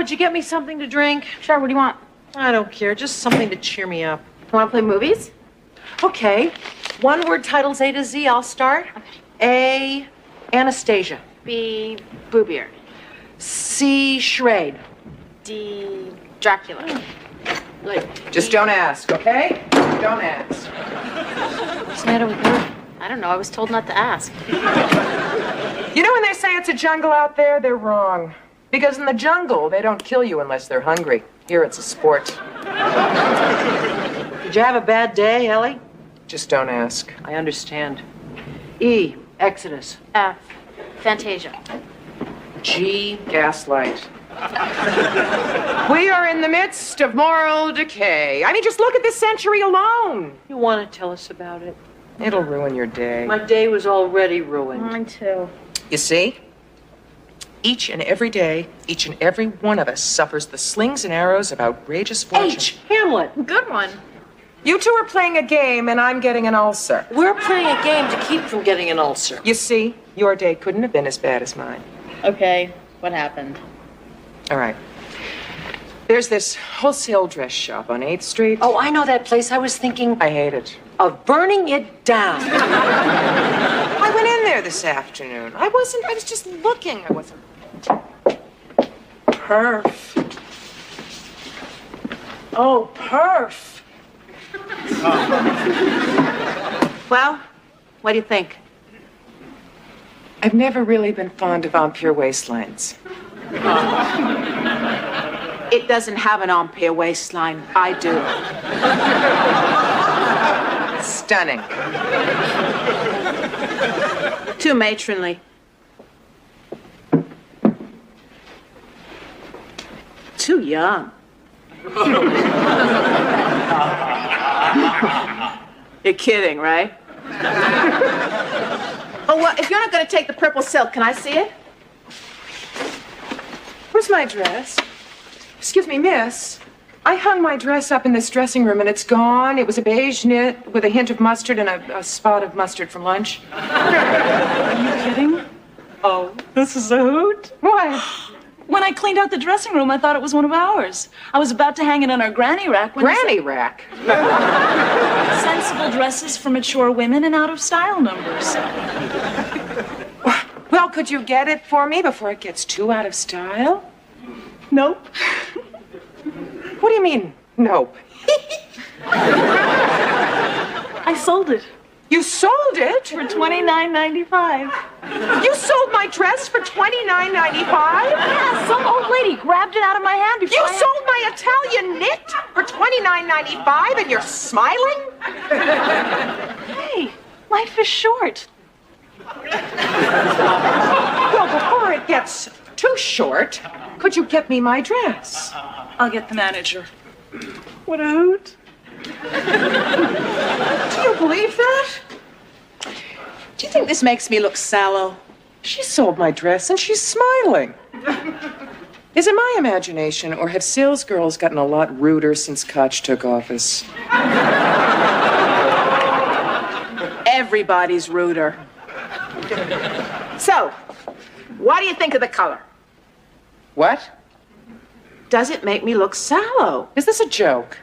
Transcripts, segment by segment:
would you get me something to drink? Sure, what do you want? I don't care, just something to cheer me up. Want to play movies? Okay. One word titles A to Z, I'll start. A, Anastasia. B, Bluebeard. C, Charade. D, Dracula. Just don't ask, okay? Don't ask. What's the matter with her? I don't know. I was told not to ask. You know when they say it's a jungle out there, they're wrong. Because in the jungle, they don't kill you unless they're hungry. Here, it's a sport. Did you have a bad day, Ellie? Just don't ask. I understand. E, Exodus. F, Fantasia. G, gaslight. We are in the midst of moral decay. I mean, just look at this century alone. You want to tell us about it? It'll ruin your day. My day was already ruined. Mine too. You see? Each and every day, each and every one of us suffers the slings and arrows of outrageous fortune. H, Hamlet. Good one. You two are playing a game, and I'm getting an ulcer. We're playing a game to keep from getting an ulcer. You see, your day couldn't have been as bad as mine. Okay, what happened? All right. There's this wholesale dress shop on 8th Street. Oh, I know that place. I was thinking I hate it. of burning it down. I went in there this afternoon. I was just looking. I wasn't. Perf. Oh, perf. Well, what do you think? I've never really been fond of Ampere waistlines. It doesn't have an Ampere waistline. I do. Stunning. Too matronly. Too young. You're kidding, right? Oh, well, if you're not going to take the purple silk, can I see it? Where's my dress? Excuse me, miss. I hung my dress up in this dressing room and it's gone. It was a beige knit with a hint of mustard and a spot of mustard from lunch. Are you kidding? Oh, this is a hoot. What? When I cleaned out the dressing room, I thought it was one of ours. I was about to hang it on our granny rack when Granny rack? sensible dresses for mature women and out-of-style numbers. Well, could you get it for me before it gets too out of style? Nope. What do you mean, nope? I sold it You sold it? for $29.95. You sold my dress for $29.95? Yeah, some old lady grabbed it out of my hand before You sold my Italian knit for $29.95 and you're smiling? Hey, life is short. Well, before it gets too short, could you get me my dress? I'll get the manager. What a hoot. Do you believe that? Do you think this makes me look sallow? She sold my dress and she's smiling. Is it my imagination, or have sales girls gotten a lot ruder since Koch took office? Everybody's ruder. So, what do you think of the color? What? Does it make me look sallow? Is this a joke?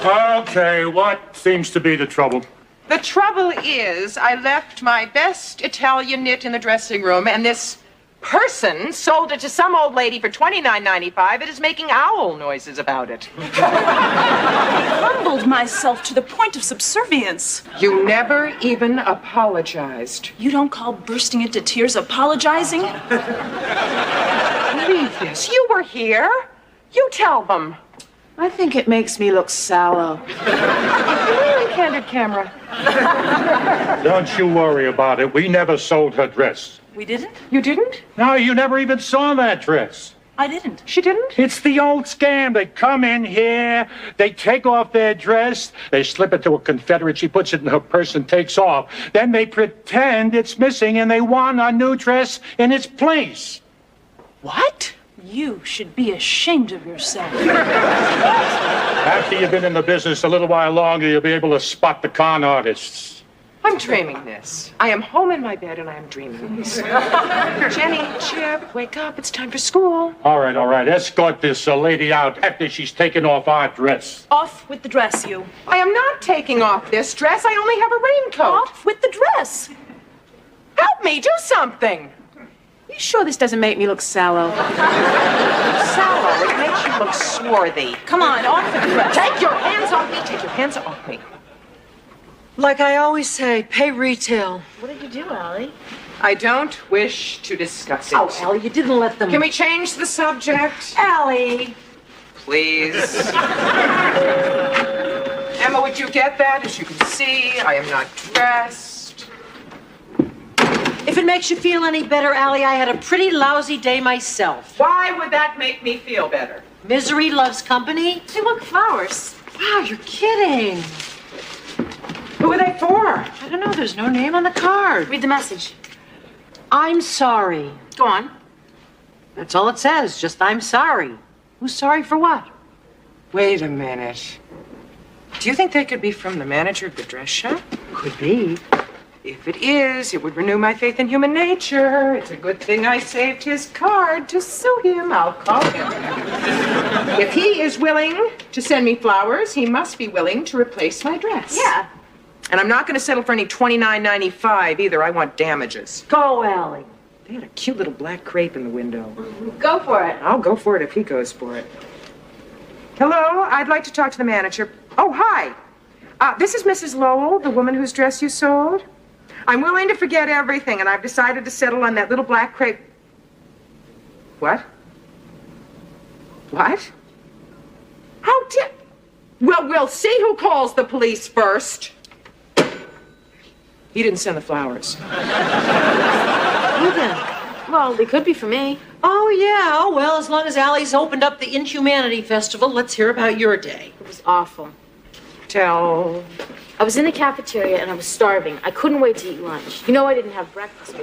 Okay, what seems to be the trouble? The trouble is, I left my best Italian knit in the dressing room, and this person sold it to some old lady for $29.95 and is making owl noises about it. Humbled myself to the point of subservience. You never even apologized. You don't call bursting into tears apologizing? Leave this. You were here. You tell them. I think it makes me look sallow. Really, candid camera. Don't you worry about it. We never sold her dress. We didn't? You didn't? No, you never even saw that dress. I didn't. She didn't? It's the old scam. They come in here, they take off their dress, they slip it to a Confederate, she puts it in her purse and takes off. Then they pretend it's missing and they want a new dress in its place. What? You should be ashamed of yourself. After you've been in the business a little while longer, you'll be able to spot the con artists. I'm dreaming this. I am home in my bed and I am dreaming this. Jenny, Chip, wake up. It's time for school. All right. Escort this lady out after she's taken off our dress. Off with the dress, you. I am not taking off this dress. I only have a raincoat. Off with the dress. Help me, do something. You sure this doesn't make me look sallow? Sallow, it makes you look swarthy. Come on, off with the dress. Take your hands off me. Take your hands off me. Like I always say, pay retail. What did you do, Allie? I don't wish to discuss it. Oh, Allie, you didn't let them... Can we change the subject? Allie! Please. Emma, would you get that? As you can see, I am not dressed. If it makes you feel any better, Allie, I had a pretty lousy day myself. Why would that make me feel better? Misery loves company? Hey, look, flowers. Wow, you're kidding. Who are they for? I don't know, there's no name on the card. Read the message. I'm sorry. Go on. That's all it says, just I'm sorry. Who's sorry for what? Wait a minute. Do you think they could be from the manager of the dress shop? Could be. If it is, it would renew my faith in human nature. It's a good thing I saved his card to sue him. I'll call him. If he is willing to send me flowers, he must be willing to replace my dress. Yeah. And I'm not going to settle for any $29.95 either. I want damages. Go, Allie. They had a cute little black crepe in the window. Go for it. I'll go for it if he goes for it. Hello, I'd like to talk to the manager. Oh, hi. This is Mrs. Lowell, the woman whose dress you sold. I'm willing to forget everything, and I've decided to settle on that little black crepe. What? What? How did... Well, we'll see who calls the police first. He didn't send the flowers. Who then? Well, they could be for me. Oh, yeah. Oh, well, as long as Allie's opened up the Inhumanity Festival, let's hear about your day. It was awful. Tell... I was in the cafeteria and I was starving. I couldn't wait to eat lunch. You know I didn't have breakfast.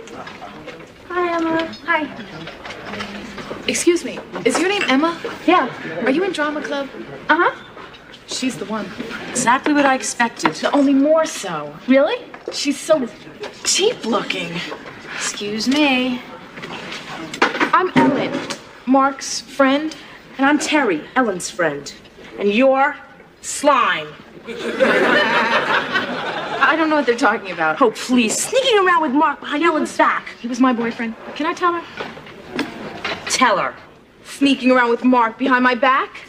Hi, Emma. Hi. Excuse me, is your name Emma? Yeah. Are you in drama club? Uh-huh. She's the one. Exactly what I expected. Only more so. Really? She's so Cheap looking. Excuse me. I'm Ellen, Mark's friend. And I'm Terry, Ellen's friend. And you're Slime. I don't know what they're talking about. Oh, please. Sneaking around with Mark behind Ellen's back. He was my boyfriend. Can I tell her? Tell her. Sneaking around with Mark behind my back?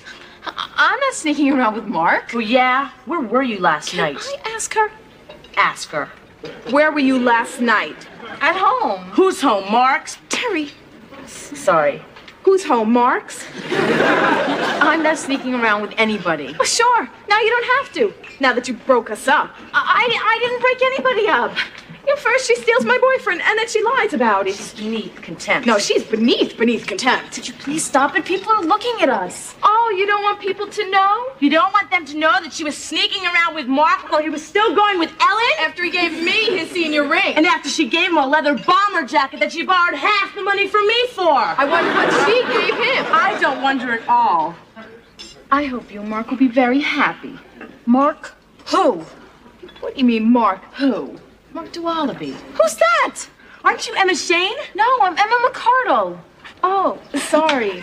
I'm not sneaking around with Mark. Oh, yeah? Where were you last night? I ask her. Ask her. Where were you last night? At home. Who's home, Mark's? Terry. Sorry. Who's home, Mark's? I'm not sneaking around with anybody. Oh, sure. Now you don't have to. Now that you broke us up. I didn't break anybody up. You know, first she steals my boyfriend, and then she lies about it. She's beneath contempt. No, she's beneath contempt. Could you please stop it? People are looking at us. Oh, you don't want people to know? You don't want them to know that she was sneaking around with Mark while he was still going with Ellen? After he gave me his senior ring. And after she gave him a leather bomber jacket that she borrowed half the money from me for. I wonder what she gave him. I don't wonder at all. I hope you and Mark will be very happy. Mark Who? What do you mean, Mark who? Mark Dualaby. Who's that? Aren't you Emma Shane? No, I'm Emma McCardle. Oh, sorry.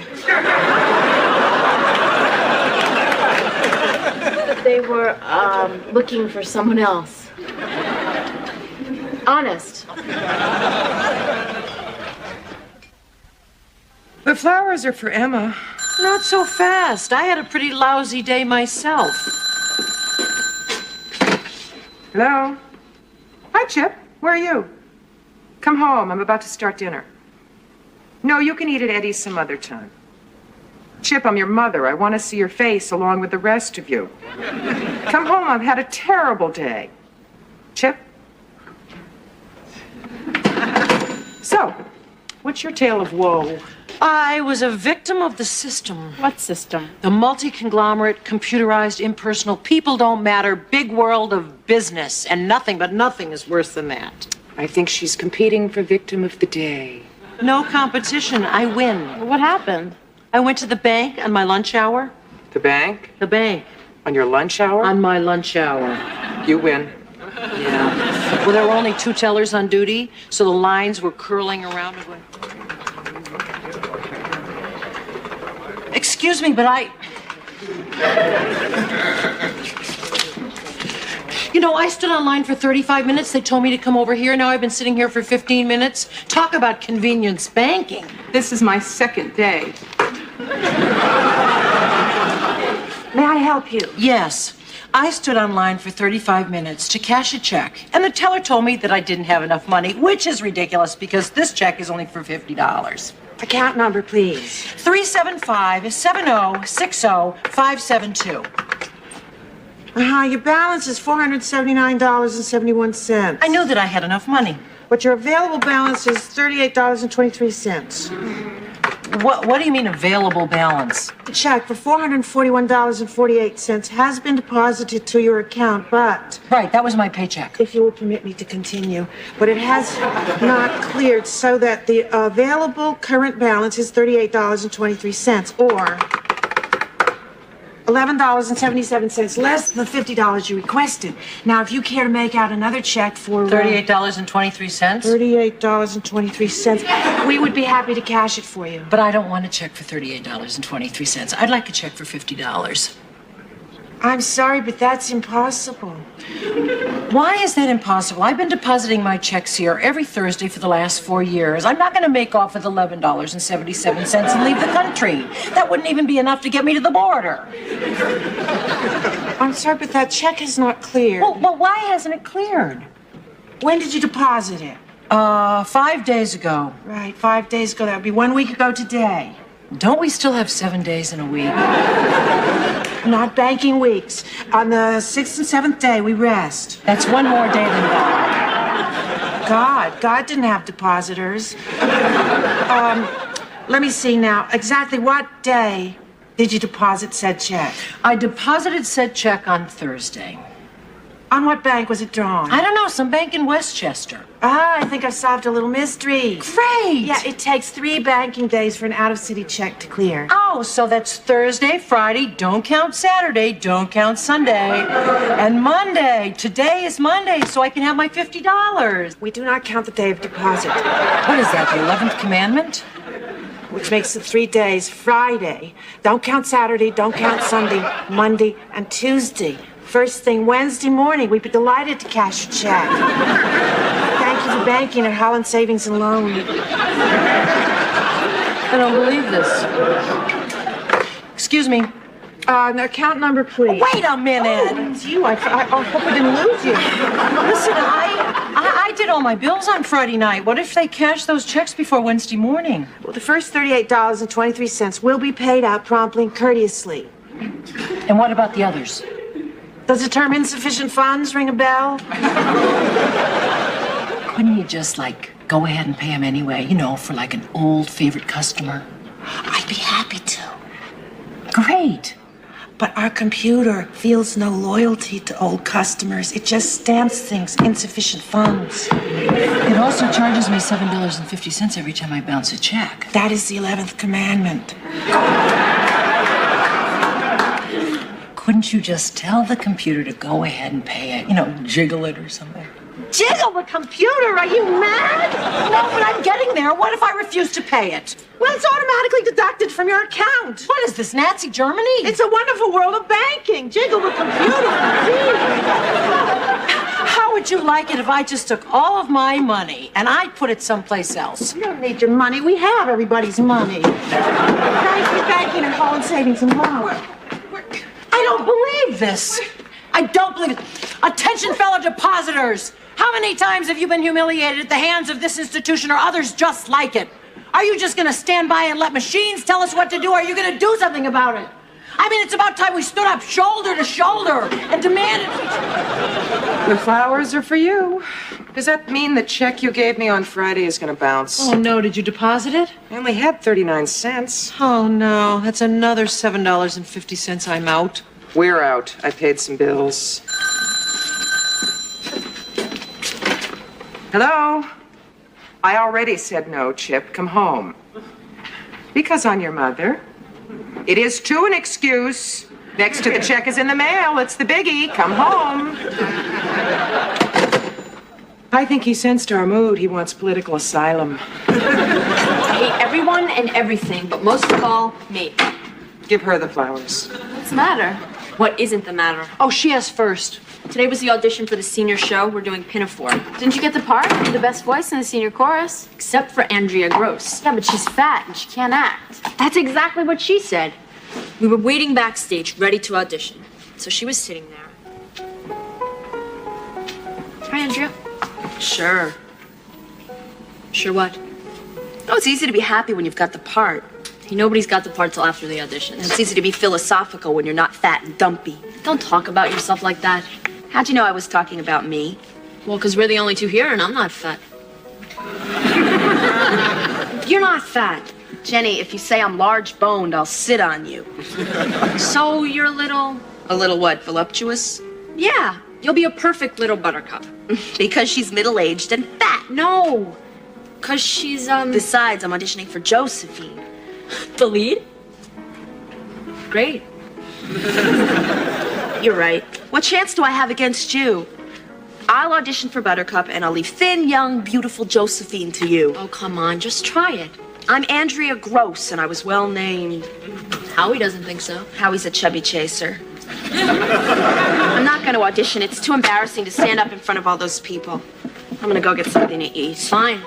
They were, looking for someone else. Honest. The flowers are for Emma. Not so fast. I had a pretty lousy day myself. Hello? Hi, Chip. Where are you? Come home. I'm about to start dinner. No, you can eat at Eddie's some other time. Chip, I'm your mother. I want to see your face along with the rest of you. Come home. I've had a terrible day. Chip? So, what's your tale of woe? I was a victim of the system. What system? The multi-conglomerate, computerized, impersonal, people don't matter, big world of business, and nothing but nothing is worse than that. I think she's competing for victim of the day. No competition, I win. What happened? I went to the bank on my lunch hour. The bank? The bank On your lunch hour? on my lunch hour. You win. Yeah. Well, there were only 2 tellers on duty, so the lines were curling around and going... Excuse me, but You know, I stood online for 35 minutes. They told me to come over here. Now I've been sitting here for 15 minutes. Talk about convenience banking. This is my second day. May I help you? Yes. I stood online for 35 minutes to cash a check, and the teller told me that I didn't have enough money, which is ridiculous because this check is only for $50. Account number, please. 375-7060-572. Your balance is $479.71. I knew that I had enough money. But your available balance is $38.23. What do you mean available balance? The check for $441.48 has been deposited to your account, but... Right, that was my paycheck. If you will permit me to continue. But it has not cleared so that the available current balance is $38.23, or $11.77 less than the $50 you requested. Now, if you care to make out another check for... $38.23? $38.23. We would be happy to cash it for you. But I don't want a check for $38.23. I'd like a check for $50. I'm sorry, but that's impossible. Why is that impossible? I've been depositing my checks here every Thursday for the last 4 years. I'm not going to make off with $11.77 and leave the country. That wouldn't even be enough to get me to the border. I'm sorry, but that check is not cleared. Well, why hasn't it cleared? When did you deposit it? 5 days ago. Right, 5 days ago. That would be 1 week ago today. Don't we still have 7 days in a week? Not banking weeks. On the 6th and 7th day, we rest. That's one more day than God. God didn't have depositors. Let me see now. Exactly what day did you deposit said check? I deposited said check on Thursday. On what bank was it drawn? I don't know, some bank in Westchester. I think I've solved a little mystery. Great! Yeah, it takes 3 banking days for an out-of-city check to clear. Oh, so that's Thursday, Friday, don't count Saturday, don't count Sunday, and Monday. Today is Monday, so I can have my $50. We do not count the day of deposit. What is that, the 11th commandment? Which makes it 3 days. Friday. Don't count Saturday, don't count Sunday, Monday, and Tuesday. First thing Wednesday morning, we'd be delighted to cash a check. Thank you for banking at Holland Savings and Loan. I don't believe this. Excuse me. Account number, please. Wait a minute. Oh, it's you. I hope I didn't lose you. Listen, I did all my bills on Friday night. What if they cash those checks before Wednesday morning? Well, the first $38.23 will be paid out promptly and courteously. And what about the others? Does the term insufficient funds ring a bell? Couldn't you just, go ahead and pay him anyway, for an old favorite customer? I'd be happy to. Great. But our computer feels no loyalty to old customers. It just stamps things, insufficient funds. It also charges me $7.50 every time I bounce a check. That is the 11th commandment. Couldn't you just tell the computer to go ahead and pay it? Jiggle it or something. Jiggle the computer? Are you mad? No, but I'm getting there. What if I refuse to pay it? Well, it's automatically deducted from your account. What is this, Nazi Germany? It's a wonderful world of banking. Jiggle the computer. How would you like it if I just took all of my money and I put it someplace else? You don't need your money. We have everybody's money. Thank you, banking and Holland Savings and Loan. I don't believe this. I don't believe it. Attention, fellow depositors. How many times have you been humiliated at the hands of this institution or others just like it? Are you just going to stand by and let machines tell us what to do? Or are you going to do something about it? I mean, it's about time we stood up shoulder to shoulder and demanded... The flowers are for you. Does that mean the check you gave me on Friday is going to bounce? Oh, no. Did you deposit it? I only had 39 cents. Oh, no. That's another $7.50 I'm out. We're out. I paid some bills. Hello? I already said no, Chip. Come home. Because I'm your mother. It is too an excuse. Next to the check is in the mail. It's the biggie. Come home. I think he sensed our mood. He wants political asylum. I hate everyone and everything, but most of all, me. Give her the flowers. What's the matter? What isn't the matter? Oh, she has first. Today was the audition for the senior show. We're doing Pinafore. Didn't you get the part? You're the best voice in the senior chorus. Except for Andrea Gross. Yeah, but she's fat and she can't act. That's exactly what she said. We were waiting backstage, ready to audition. So she was sitting there. Hi, Andrea. Sure. Sure what? Oh, it's easy to be happy when you've got the part. Nobody's got the part till after the audition. It's easy to be philosophical when you're not fat and dumpy. Don't talk about yourself like that. How'd you know I was talking about me? Well, because we're the only two here and I'm not fat. You're not fat. Jenny, if you say I'm large boned, I'll sit on you. So you're a little what, voluptuous? Yeah, you'll be a perfect little buttercup. Because she's middle-aged and fat. No, because she's, Besides, I'm auditioning for Josephine. The lead? Great. You're right. What chance do I have against you? I'll audition for Buttercup and I'll leave thin, young, beautiful Josephine to you. Oh, come on, just try it. I'm Andrea Gross and I was well named. Howie doesn't think so. Howie's a chubby chaser. I'm not going to audition. It's too embarrassing to stand up in front of all those people. I'm going to go get something to eat. Fine.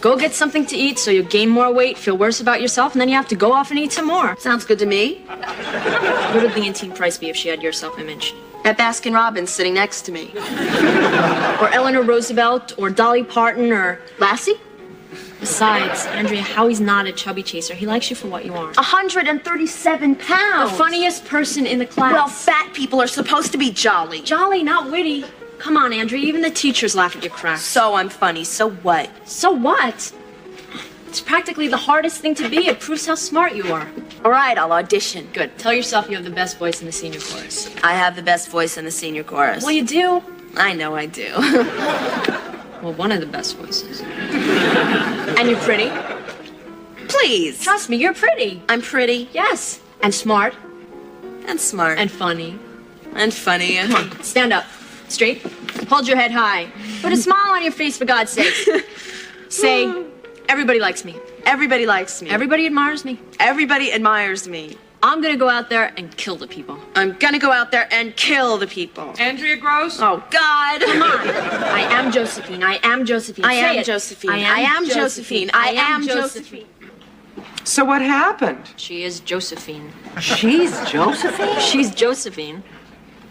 Go get something to eat so you gain more weight, feel worse about yourself, and then you have to go off and eat some more. Sounds good to me. What would Leontine Price be if she had your self-image? At Baskin-Robbins sitting next to me. Or Eleanor Roosevelt, or Dolly Parton, or Lassie? Besides, Andrea, Howie's not a chubby chaser. He likes you for what you are. 137 pounds! The funniest person in the class. Well, fat people are supposed to be jolly. Jolly, not witty. Come on, Andrea, even the teachers laugh at your cracks. So I'm funny, so what? So what? It's practically the hardest thing to be. It proves how smart you are. All right, I'll audition. Good. Tell yourself you have the best voice in the senior chorus. I have the best voice in the senior chorus. Well, you do. I know I do. Well, one of the best voices. And you're pretty. Please. Trust me, you're pretty. I'm pretty. Yes. And smart. And smart. And funny. And funny. Come on, stand up. Straight. Hold your head high. Put a smile on your face, for God's sake. Say, everybody likes me. Everybody likes me. Everybody admires me. Everybody admires me. I'm gonna go out there and kill the people. I'm gonna go out there and kill the people. Andrea Gross? Oh, God. Come on. I am Josephine. I am Josephine. I am Josephine. I am Josephine. I am Josephine. So what happened? She is Josephine. She's Josephine? She's Josephine.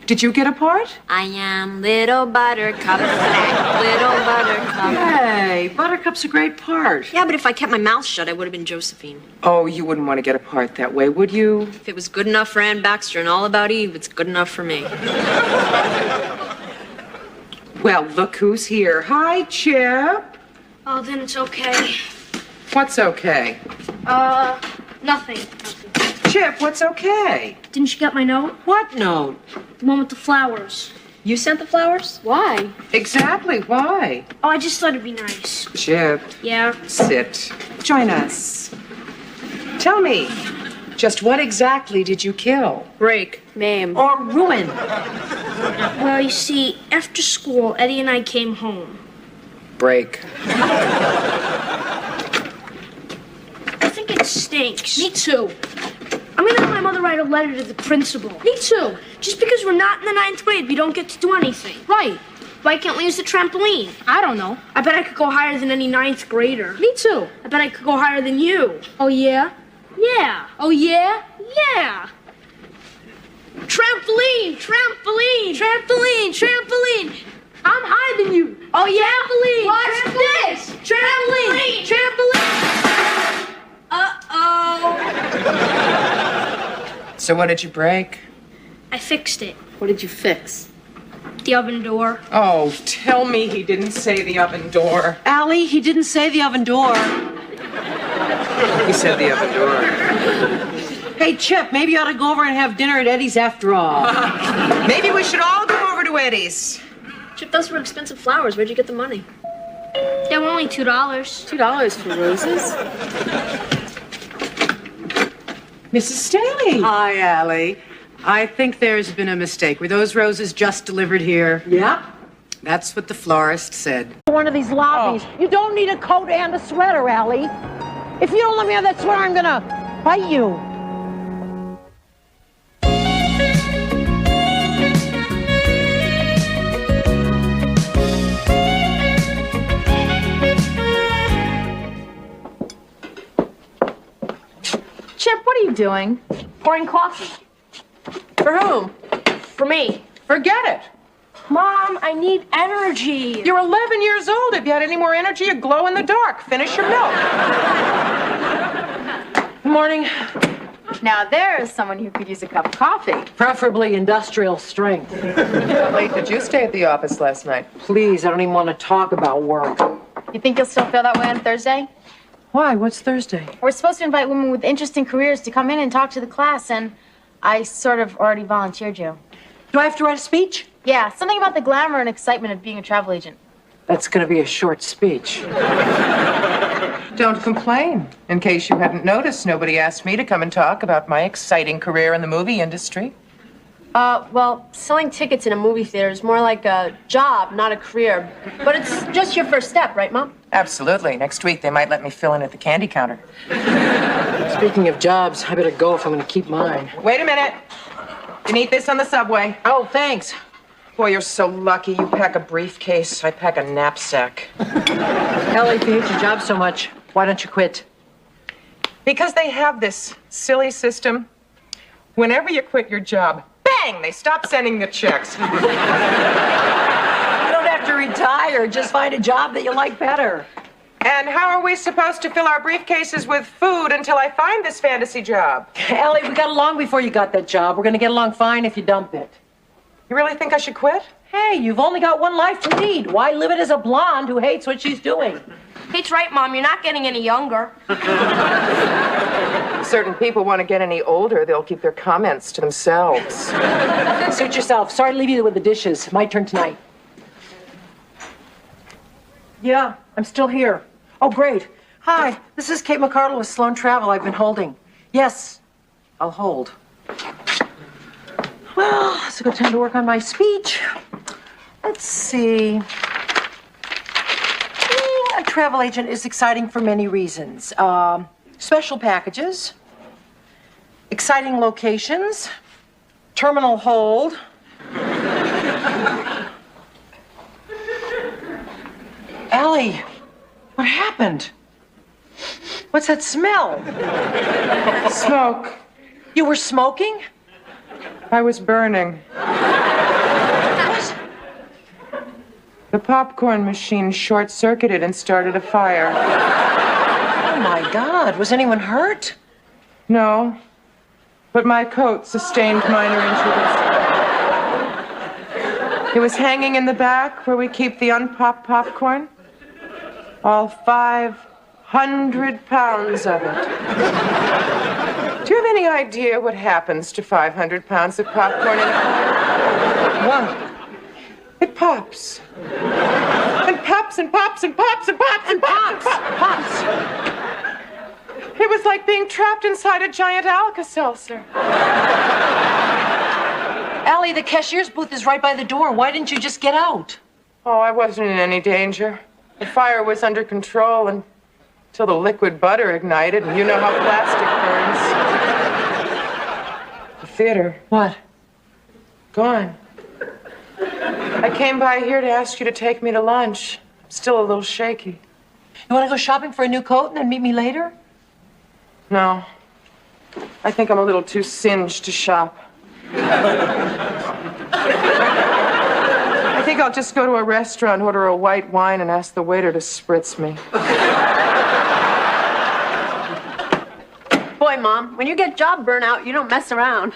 Did you get a part? I am little buttercup, little buttercup. Hey, Buttercup's a great part. Yeah, but if I kept my mouth shut, I would have been Josephine. Oh, you wouldn't want to get a part that way, would you? If it was good enough for Ann Baxter and All About Eve, it's good enough for me. Well, look who's here. Hi, Chip. Oh, then it's okay. What's okay? Nothing. Chip, what's okay? Didn't you get my note? What note? The one with the flowers. You sent the flowers? Why? Exactly, why? Oh, I just thought it'd be nice. Chip, Yeah. sit. Join us. Tell me, just what exactly did you kill? Break. Name. Or ruin? Well, you see, after school, Eddie and I came home. Break. I think it stinks. Me too. I'm gonna have my mother write a letter to the principal. Me too. Just because we're not in the 9th grade, we don't get to do anything. Right. Why can't we use the trampoline? I don't know. I bet I could go higher than any 9th grader. Me too. I bet I could go higher than you. Oh, yeah? Yeah. Oh, yeah? Yeah. Trampoline, trampoline, trampoline, trampoline. I'm higher than you. Oh, yeah? Trampoline. Watch this. Trampoline, trampoline. Uh-oh. So what did you break? I fixed it. What did you fix? The oven door. Oh, tell me he didn't say the oven door. Allie, he didn't say the oven door. He said the oven door. Hey, Chip, maybe you ought to go over and have dinner at Eddie's after all. Maybe we should all go over to Eddie's. Chip, those were expensive flowers. Where'd you get the money? They were only $2. $2 for roses? Mrs. Staley. Hi, Allie. I think there's been a mistake. Were those roses just delivered here? Yeah. That's what the florist said. One of these lobbies. You don't need a coat and a sweater, Allie. If you don't let me have that sweater, I'm gonna bite you. Chip, what are you doing? Pouring coffee. For whom? For me. Forget it. Mom, I need energy. You're 11 years old. If you had any more energy, you'd glow in the dark. Finish your milk. Good morning. Now there is someone who could use a cup of coffee. Preferably industrial strength. How late did you stay at the office last night? Please, I don't even want to talk about work. You think you'll still feel that way on Thursday? Why? What's Thursday? We're supposed to invite women with interesting careers to come in and talk to the class, and I sort of already volunteered you. Do I have to write a speech? Yeah, something about the glamour and excitement of being a travel agent. That's going to be a short speech. Don't complain. In case you hadn't noticed, nobody asked me to come and talk about my exciting career in the movie industry. Well, selling tickets in a movie theater is more like a job, not a career. But it's just your first step, right, Mom? Absolutely. Next week, they might let me fill in at the candy counter. Speaking of jobs, I better go if I'm going to keep mine. Wait a minute. You can eat this on the subway. Oh, thanks. Boy, you're so lucky. You pack a briefcase, I pack a knapsack. Ellie, if you hate your job so much, why don't you quit? Because they have this silly system. Whenever you quit your job, bang, they stop sending the checks. You don't have to retire. Just find a job that you like better. And how are we supposed to fill our briefcases with food until I find this fantasy job? Ellie, we got along before you got that job. We're going to get along fine if you dump it. You really think I should quit? Hey, you've only got one life to lead. Why live it as a blonde who hates what she's doing? Kate's right, Mom. You're not getting any younger. If certain people want to get any older, they'll keep their comments to themselves. Suit yourself. Sorry to leave you with the dishes. My turn tonight. Yeah, I'm still here. Oh, great. Hi, this is Kate McCardle with Sloan Travel. I've been holding. Yes, I'll hold. Well, it's a good time to work on my speech. Let's see. Being a travel agent is exciting for many reasons. Special packages, exciting locations, terminal hold. Allie, what happened? What's that smell? Smoke. You were smoking? I was burning. What? The popcorn machine short-circuited and started a fire. Oh, my God. Was anyone hurt? No, but my coat sustained minor injuries. It was hanging in the back where we keep the unpopped popcorn. All 500 pounds of it. Do you have any idea what happens to 500 pounds of popcorn in a fire? What? It pops. And pops and pops and pops and pops and pops. Pops. It was like being trapped inside a giant Alka-Seltzer. Allie, the cashier's booth is right by the door. Why didn't you just get out? Oh, I wasn't in any danger. The fire was under control until the liquid butter ignited, and you know how plastic burns. The theater. What? Gone. I came by here to ask you to take me to lunch. I'm still a little shaky. You want to go shopping for a new coat and then meet me later? No. I think I'm a little too singed to shop. I think I'll just go to a restaurant, order a white wine, and ask the waiter to spritz me. Boy, Mom, when you get job burnout, you don't mess around.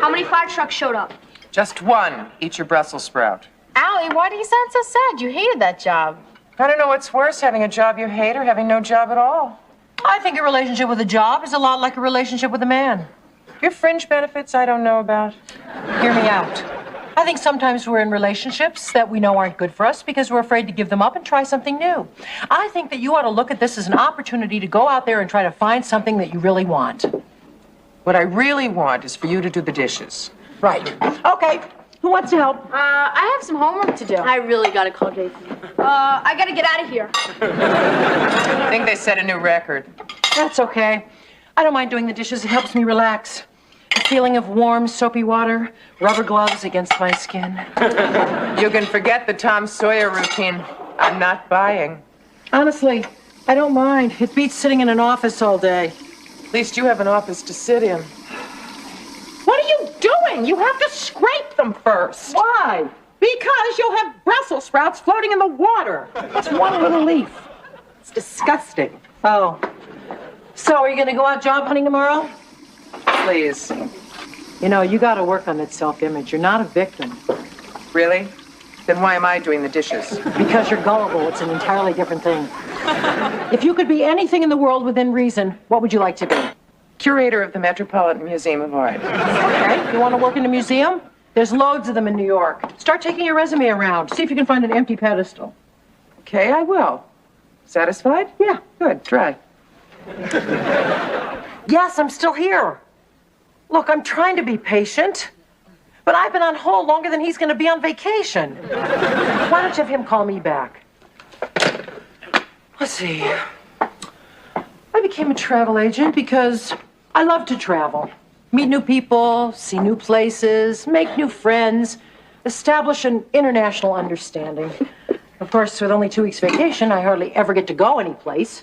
How many fire trucks showed up? Just one. Eat your Brussels sprout. Allie, why do you sound so sad? You hated that job. I don't know what's worse, having a job you hate or having no job at all. I think a relationship with a job is a lot like a relationship with a man. Your fringe benefits I don't know about. Hear me out. I think sometimes we're in relationships that we know aren't good for us because we're afraid to give them up and try something new. I think that you ought to look at this as an opportunity to go out there and try to find something that you really want. What I really want is for you to do the dishes. Right. Okay. Who wants to help? I have some homework to do. I really gotta call Jason. I gotta get out of here. I think they set a new record. That's okay. I don't mind doing the dishes. It helps me relax. The feeling of warm, soapy water, rubber gloves against my skin. You can forget the Tom Sawyer routine. I'm not buying. Honestly, I don't mind. It beats sitting in an office all day. At least you have an office to sit in. What are you doing? You have to scrape them first. Why? Because you'll have Brussels sprouts floating in the water. It's one little leaf. It's disgusting. Oh. So, are you going to go out job hunting tomorrow? Please. You know, you got to work on that self-image. You're not a victim. Really? Then why am I doing the dishes? Because you're gullible. It's an entirely different thing. If you could be anything in the world within reason, what would you like to be? Curator of the Metropolitan Museum of Art. Okay. You want to work in a museum? There's loads of them in New York. Start taking your resume around. See if you can find an empty pedestal. Okay, I will. Satisfied? Yeah. Good, try. Yes, I'm still here. Look, I'm trying to be patient, but I've been on hold longer than he's going to be on vacation. Why don't you have him call me back? Let's see. I became a travel agent because I love to travel. Meet new people, see new places, make new friends, establish an international understanding. Of course, with only 2 weeks vacation, I hardly ever get to go anyplace.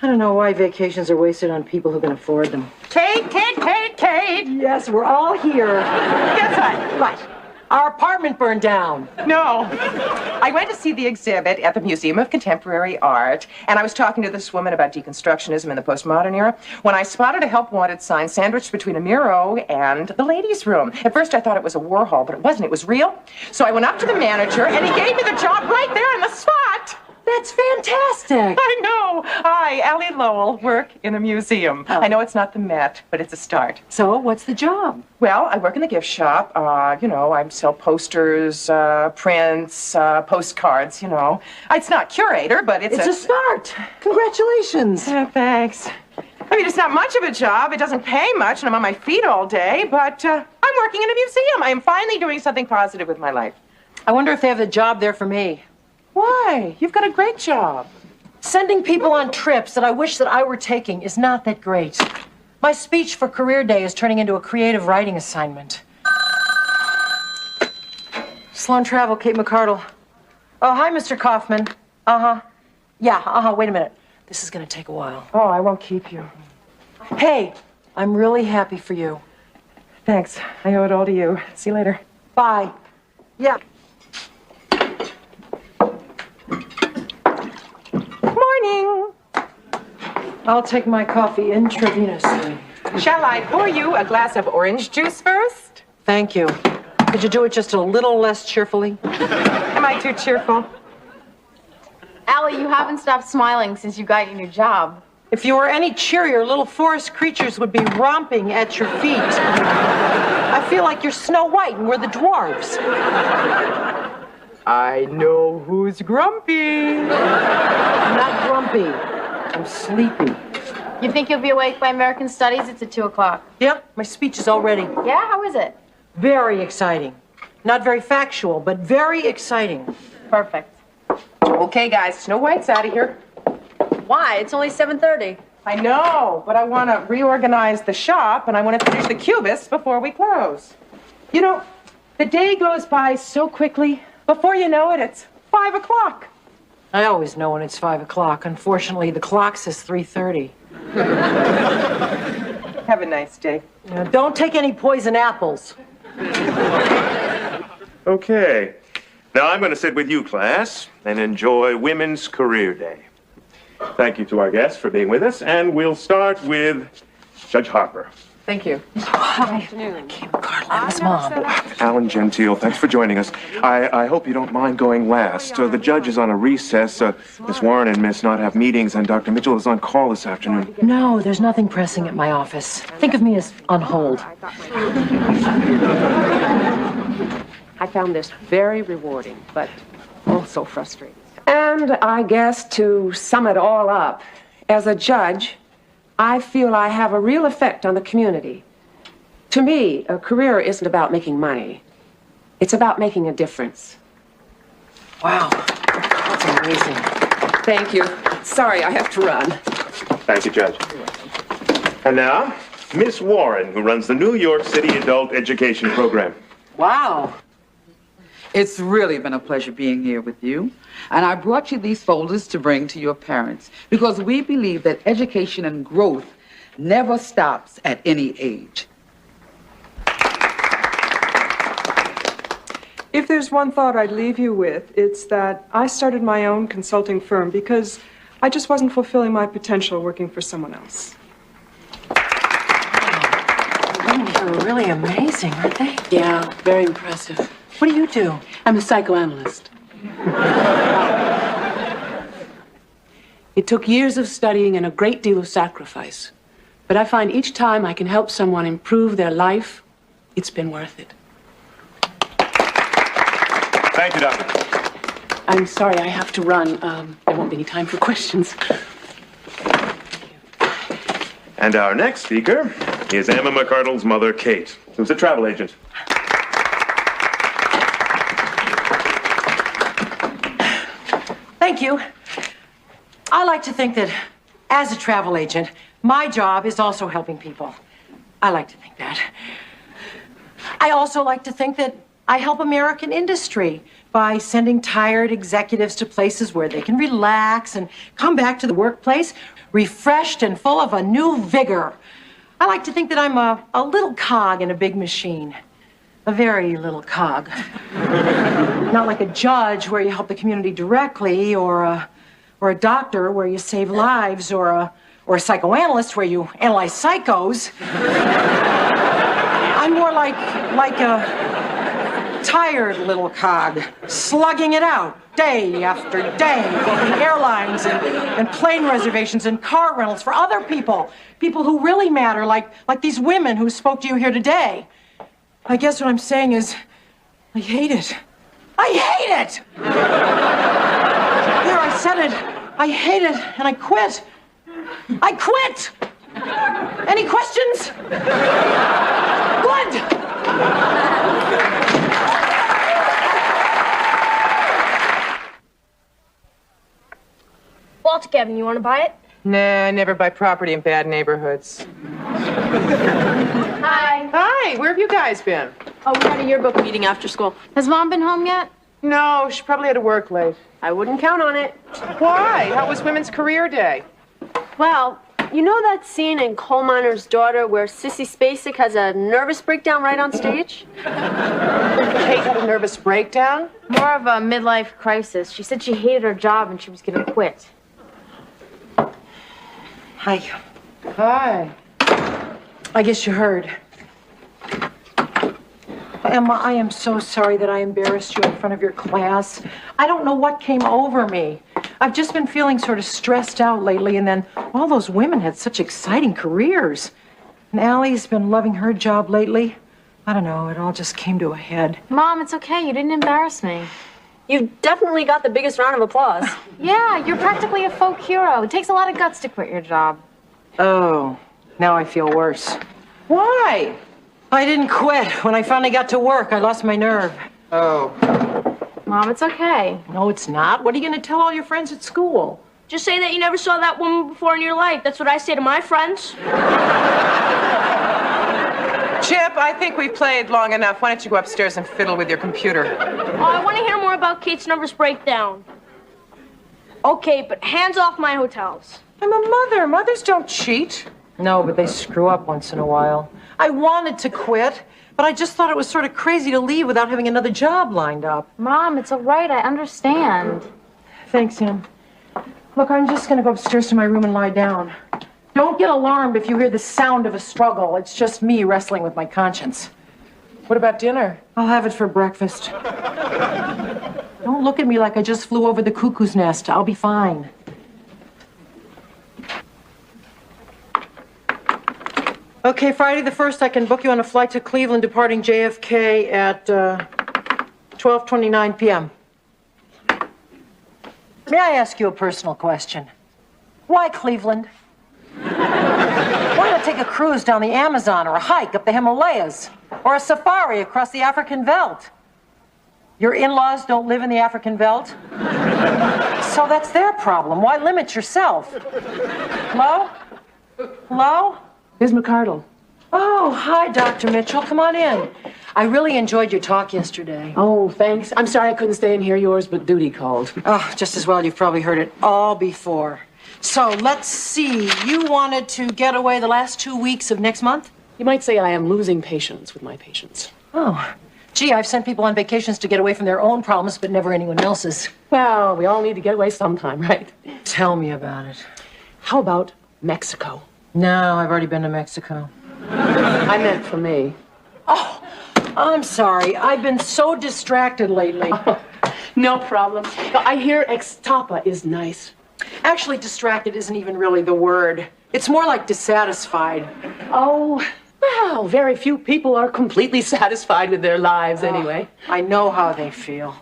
I don't know why vacations are wasted on people who can afford them. Kate, Kate, Kate, Kate! Yes, we're all here. Guess what? What? Our apartment burned down. No. I went to see the exhibit at the Museum of Contemporary Art, and I was talking to this woman about deconstructionism in the postmodern era when I spotted a help wanted sign sandwiched between a Miro and the ladies' room. At first, I thought it was a Warhol, but it wasn't. It was real. So I went up to the manager, and he gave me the job right there on the spot. That's fantastic. I know. I, Allie Lowell, work in a museum. I know it's not the Met, but it's a start. So, what's the job? Well, I work in the gift shop. I sell posters, prints, postcards, It's not curator, but it's a start. Congratulations. Thanks. I mean, it's not much of a job. It doesn't pay much, and I'm on my feet all day, but I'm working in a museum. I am finally doing something positive with my life. I wonder if they have a job there for me. Why? You've got a great job. Sending people on trips that I wish that I were taking is not that great. My speech for Career Day is turning into a creative writing assignment. Sloan Travel, Kate McCardle. Oh, hi, Mr. Kaufman. Uh-huh. Yeah, wait a minute. This is going to take a while. Oh, I won't keep you. Hey, I'm really happy for you. Thanks. I owe it all to you. See you later. Bye. Yeah. Morning. I'll take my coffee intravenously. Shall I pour you a glass of orange juice first? Thank you. Could you do it just a little less cheerfully? Am I too cheerful? Allie, you haven't stopped smiling since you got your new job. If you were any cheerier, little forest creatures would be romping at your feet. I feel like you're Snow White and we're the dwarves. I know who's grumpy. I'm not grumpy. I'm sleepy. You think you'll be awake by American Studies? It's at 2 o'clock. Yep, my speech is all ready. Yeah? How is it? Very exciting. Not very factual, but very exciting. Perfect. Okay, guys, Snow White's out of here. Why? It's only 7:30. I know, but I want to reorganize the shop, and I want to finish the cubists before we close. The day goes by so quickly. Before you know it, it's 5 o'clock. I always know when it's 5 o'clock. Unfortunately, the clock says 3:30. Have a nice day. Don't take any poison apples. Okay. Now I'm going to sit with you, class, and enjoy Women's Career Day. Thank you to our guests for being with us, and we'll start with Judge Harper. Thank you. Hi. Afternoon. Kim McCardle and his mom. Alan Gentile, thanks for joining us. I hope you don't mind going last. The judge is on a recess. Miss Warren and Miss Knott have meetings, and Dr. Mitchell is on call this afternoon. No, there's nothing pressing at my office. Think of me as on hold. I found this very rewarding, but also frustrating. And I guess to sum it all up, as a judge, I feel I have a real effect on the community. To me, a career isn't about making money. It's about making a difference. Wow, that's amazing. Thank you. Sorry, I have to run. Thank you, Judge. And now, Miss Warren, who runs the New York City Adult Education Program. Wow. It's really been a pleasure being here with you. And I brought you these folders to bring to your parents because we believe that education and growth never stops at any age. If there's one thought I'd leave you with, it's that I started my own consulting firm because I just wasn't fulfilling my potential working for someone else. They're really amazing, aren't they? Yeah, very impressive. What do you do? I'm a psychoanalyst. It took years of studying and a great deal of sacrifice. But I find each time I can help someone improve their life, it's been worth it. Thank you, Doctor. I'm sorry, I have to run. There won't be any time for questions. And our next speaker is Emma McCardle's mother, Kate, who's a travel agent. Thank you. I like to think that as a travel agent, my job is also helping people. I like to think that. I also like to think that I help American industry by sending tired executives to places where they can relax and come back to the workplace refreshed and full of a new vigor. I like to think that I'm a little cog in a big machine. A very little cog. Not like a judge where you help the community directly, or a doctor where you save lives, or a psychoanalyst where you analyze psychos. I'm more like a tired little cog, slugging it out day after day, booking airlines and plane reservations and car rentals for other people who really matter, like these women who spoke to you here today. I guess what I'm saying is, I hate it. I hate it! There, I said it. I hate it, and I quit. I quit! Any questions? Good! Walter, Kevin, you want to buy it? Nah, I never buy property in bad neighborhoods. Hi. Hi, where have you guys been? Oh, we had a yearbook meeting after school. Has Mom been home yet? No, she probably had to work late. I wouldn't count on it. Why? How was Women's Career Day? Well, you know that scene in Coal Miner's Daughter where Sissy Spacek has a nervous breakdown right on stage? Kate had a nervous breakdown? More of a midlife crisis. She said she hated her job and she was going to quit. Hi. Hi. I guess you heard. Emma, I am so sorry that I embarrassed you in front of your class. I don't know what came over me. I've just been feeling sort of stressed out lately, and then all those women had such exciting careers. And Allie's been loving her job lately. I don't know, it all just came to a head. Mom, it's okay. You didn't embarrass me. You definitely got the biggest round of applause. Yeah, you're practically a folk hero. It takes a lot of guts to quit your job. Oh, now I feel worse. Why? I didn't quit. When I finally got to work, I lost my nerve. Oh. Mom, it's okay. No, it's not. What are you going to tell all your friends at school? Just say that you never saw that woman before in your life. That's what I say to my friends. Chip, I think we played long enough. Why don't you go upstairs and fiddle with your computer? Oh, I want to hear more about Kate's nervous breakdown. Okay, but hands off my hotels. I'm a mother. Mothers don't cheat. No, but they screw up once in a while. I wanted to quit, but I just thought it was sort of crazy to leave without having another job lined up. Mom, it's all right. I understand. Thanks, Em. Look, I'm just going to go upstairs to my room and lie down. Don't get alarmed if you hear the sound of a struggle. It's just me wrestling with my conscience. What about dinner? I'll have it for breakfast. Don't look at me like I just flew over the cuckoo's nest. I'll be fine. Okay, Friday the 1st, I can book you on a flight to Cleveland departing JFK at 12:29 p.m. May I ask you a personal question? Why Cleveland? Why not take a cruise down the Amazon or a hike up the Himalayas or a safari across the African veldt? Your in-laws don't live in the African Veld? So that's their problem. Why limit yourself? Hello? Hello? Here's McCardle. Oh, hi, Dr. Mitchell. Come on in. I really enjoyed your talk yesterday. Oh, thanks. I'm sorry I couldn't stay and hear yours, but duty called. Oh, just as well. You've probably heard it all before. So, let's see. You wanted to get away the last 2 weeks of next month? You might say I am losing patience with my patients. Oh. Gee, I've sent people on vacations to get away from their own problems, but never anyone else's. Well, we all need to get away sometime, right? Tell me about it. How about Mexico? No, I've already been to Mexico. I meant for me. Oh, I'm sorry. I've been so distracted lately. No problem. I hear ex-tapa is nice. Actually, distracted isn't even really the word. It's more like dissatisfied. Oh, well, very few people are completely satisfied with their lives anyway. I know how they feel.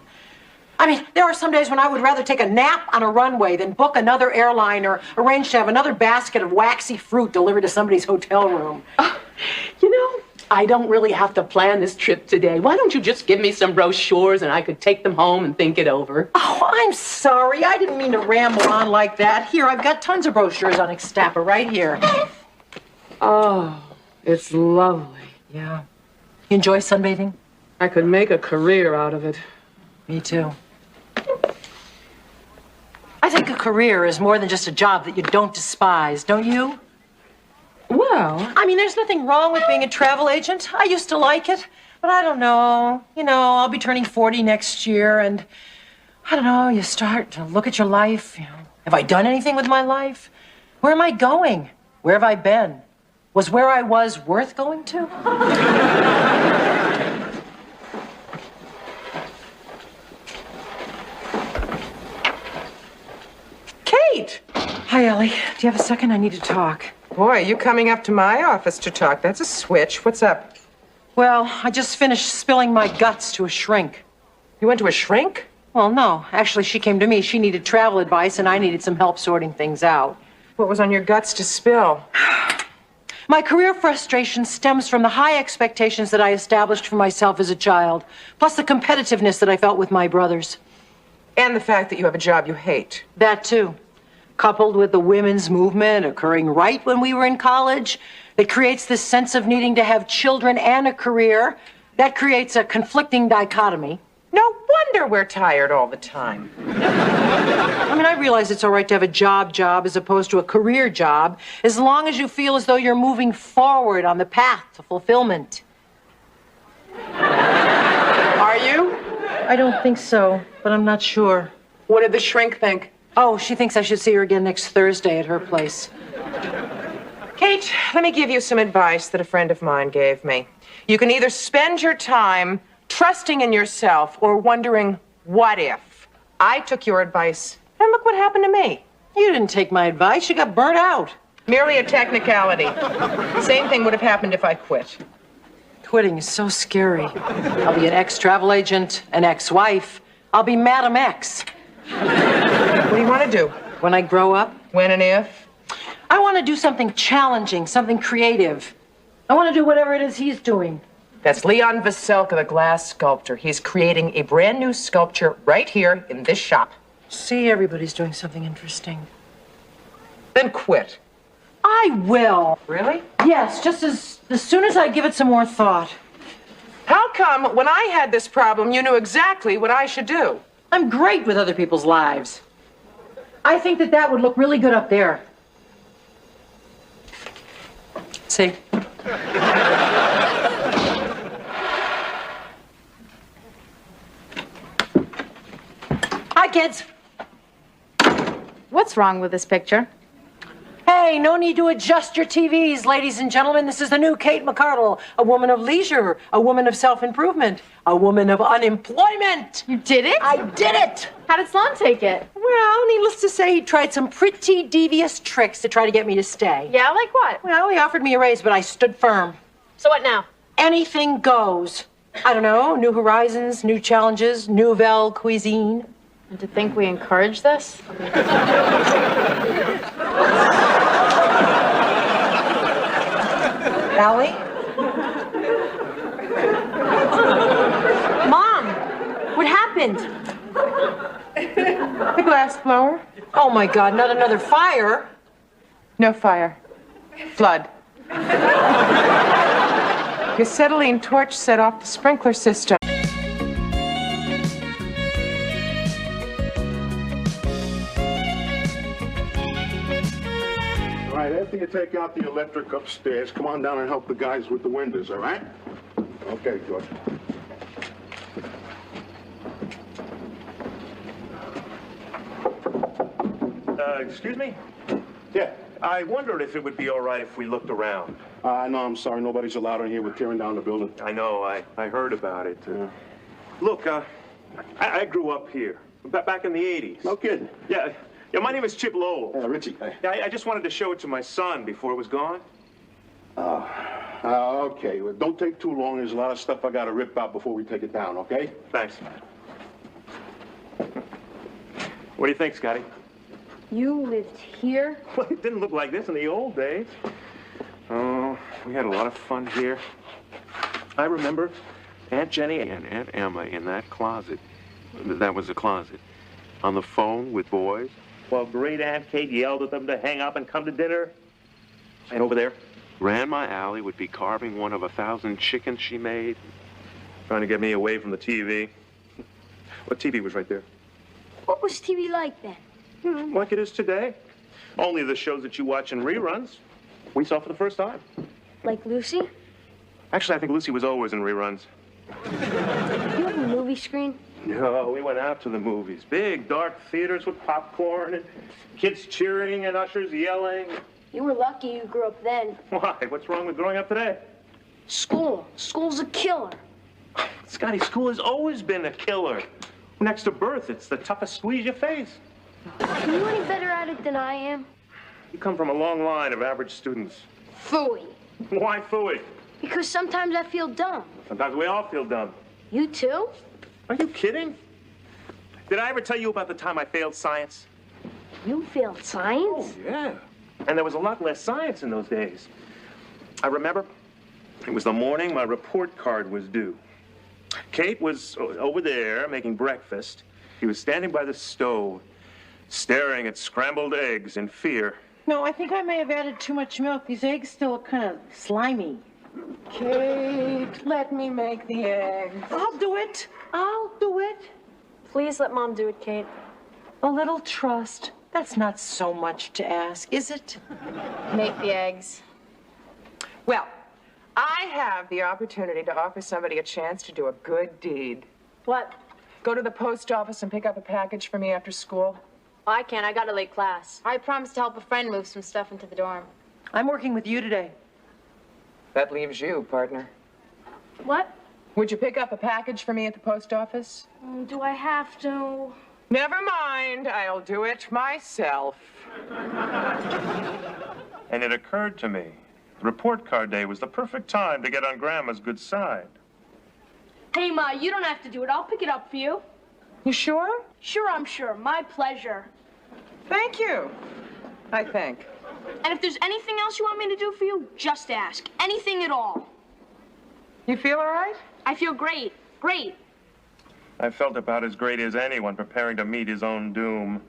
I mean, there are some days when I would rather take a nap on a runway than book another airline or arrange to have another basket of waxy fruit delivered to somebody's hotel room. You know, I don't really have to plan this trip today. Why don't you just give me some brochures and I could take them home and think it over? Oh, I'm sorry. I didn't mean to ramble on like that. Here, I've got tons of brochures on Ixtapa right here. Oh, it's lovely. Yeah. You enjoy sunbathing? I could make a career out of it. Me too. I think a career is more than just a job that you don't despise, don't you? Well, I mean, there's nothing wrong with being a travel agent. I used to like it, but I don't know. You know, I'll be turning 40 next year, and I don't know, you start to look at your life. You know, have I done anything with my life? Where am I going? Where have I been? Was where I was worth going to? Kate! Hi, Ellie. Do you have a second? I need to talk. Boy, you coming up to my office to talk. That's a switch. What's up? Well, I just finished spilling my guts to a shrink. You went to a shrink? Well, no. Actually, she came to me. She needed travel advice, and I needed some help sorting things out. What was on your guts to spill? My career frustration stems from the high expectations that I established for myself as a child, plus the competitiveness that I felt with my brothers. And the fact that you have a job you hate. That, too. Coupled with the women's movement occurring right when we were in college, it creates this sense of needing to have children and a career. That creates a conflicting dichotomy. No wonder we're tired all the time. I mean, I realize it's all right to have a job as opposed to a career job, as long as you feel as though you're moving forward on the path to fulfillment. Are you? I don't think so, but I'm not sure. What did the shrink think? Oh, she thinks I should see her again next Thursday at her place. Kate, let me give you some advice that a friend of mine gave me. You can either spend your time trusting in yourself or wondering, what if? I took your advice, and look what happened to me. You didn't take my advice. You got burnt out. Merely a technicality. Same thing would have happened if I quit. Quitting is so scary. I'll be an ex-travel agent, an ex-wife. I'll be Madam X. What do you want to do? When I grow up? When and if? I want to do something challenging, something creative. I want to do whatever it is he's doing. That's Leon Veselka, the glass sculptor. He's creating a brand new sculpture right here in this shop. See, everybody's doing something interesting. Then quit. I will. Really? Yes, just as soon as I give it some more thought. How come when I had this problem, you knew exactly what I should do? I'm great with other people's lives. I think that would look really good up there. See? Hi, kids. What's wrong with this picture? Hey, no need to adjust your TVs, ladies and gentlemen. This is the new Kate McCardle, a woman of leisure, a woman of self-improvement, a woman of unemployment. You did it? I did it. How did Sloan take it? Well, needless to say, he tried some pretty devious tricks to try to get me to stay. Yeah, like what? Well, he offered me a raise, but I stood firm. So what now? Anything goes. I don't know, new horizons, new challenges, nouvelle cuisine. And to think we encourage this? Allie? Mom, what happened? The glass blower. Oh my God, not another fire. No fire. Flood. The acetylene torch set off the sprinkler system. All right, after you take out the electric upstairs, come on down and help the guys with the windows, all right? Okay, George. Excuse me? Yeah, I wondered if it would be all right if we looked around. No, I'm sorry. Nobody's allowed in here. We're tearing down the building. I know. I heard about it. Look, I grew up here back in the 80s. No kidding. Yeah, my name is Chip Lowell. Yeah, Richie. Yeah, I just wanted to show it to my son before it was gone. Okay. Well, don't take too long. There's a lot of stuff I got to rip out before we take it down, okay? Thanks. What do you think, Scotty? You lived here? Well, it didn't look like this in the old days. Oh, we had a lot of fun here. I remember Aunt Jenny and Aunt Emma in that closet. That was a closet. On the phone with boys, while great Aunt Kate yelled at them to hang up and come to dinner. And over there, Grandma Allie would be carving one of 1,000 chickens she made, trying to get me away from the TV. What TV was right there? What was TV like then? Like it is today. Only the shows that you watch in reruns, we saw for the first time. Like Lucy? Actually, I think Lucy was always in reruns. You have a movie screen? No, we went out to the movies. Big, dark theaters with popcorn and kids cheering and ushers yelling. You were lucky you grew up then. Why? What's wrong with growing up today? School. School's a killer. Scotty, school has always been a killer. Next to birth, it's the toughest squeeze you face. Are you any better at it than I am? You come from a long line of average students. Phooey. Why phooey? Because sometimes I feel dumb. Sometimes we all feel dumb. You too? Are you kidding? Did I ever tell you about the time I failed science? You failed science? Oh, yeah. And there was a lot less science in those days. I remember it was the morning my report card was due. Kate was over there making breakfast. He was standing by the stove, staring at scrambled eggs in fear. No, I think I may have added too much milk. These eggs still look kind of slimy. Kate, let me make the eggs. I'll do it. I'll do it. Please let Mom do it, Kate. A little trust. That's not so much to ask, is it? Make the eggs. Well, I have the opportunity to offer somebody a chance to do a good deed. What? Go to the post office and pick up a package for me after school. Oh, I can't. I got a late class. I promised to help a friend move some stuff into the dorm. I'm working with you today. That leaves you, partner. What? Would you pick up a package for me at the post office? Do I have to? Never mind. I'll do it myself. And it occurred to me, report card day was the perfect time to get on Grandma's good side. Hey, Ma, you don't have to do it. I'll pick it up for you. You sure? Sure, I'm sure. My pleasure. Thank you, I think. And if there's anything else you want me to do for you, just ask. Anything at all. You feel all right? I feel great. Great. I felt about as great as anyone preparing to meet his own doom.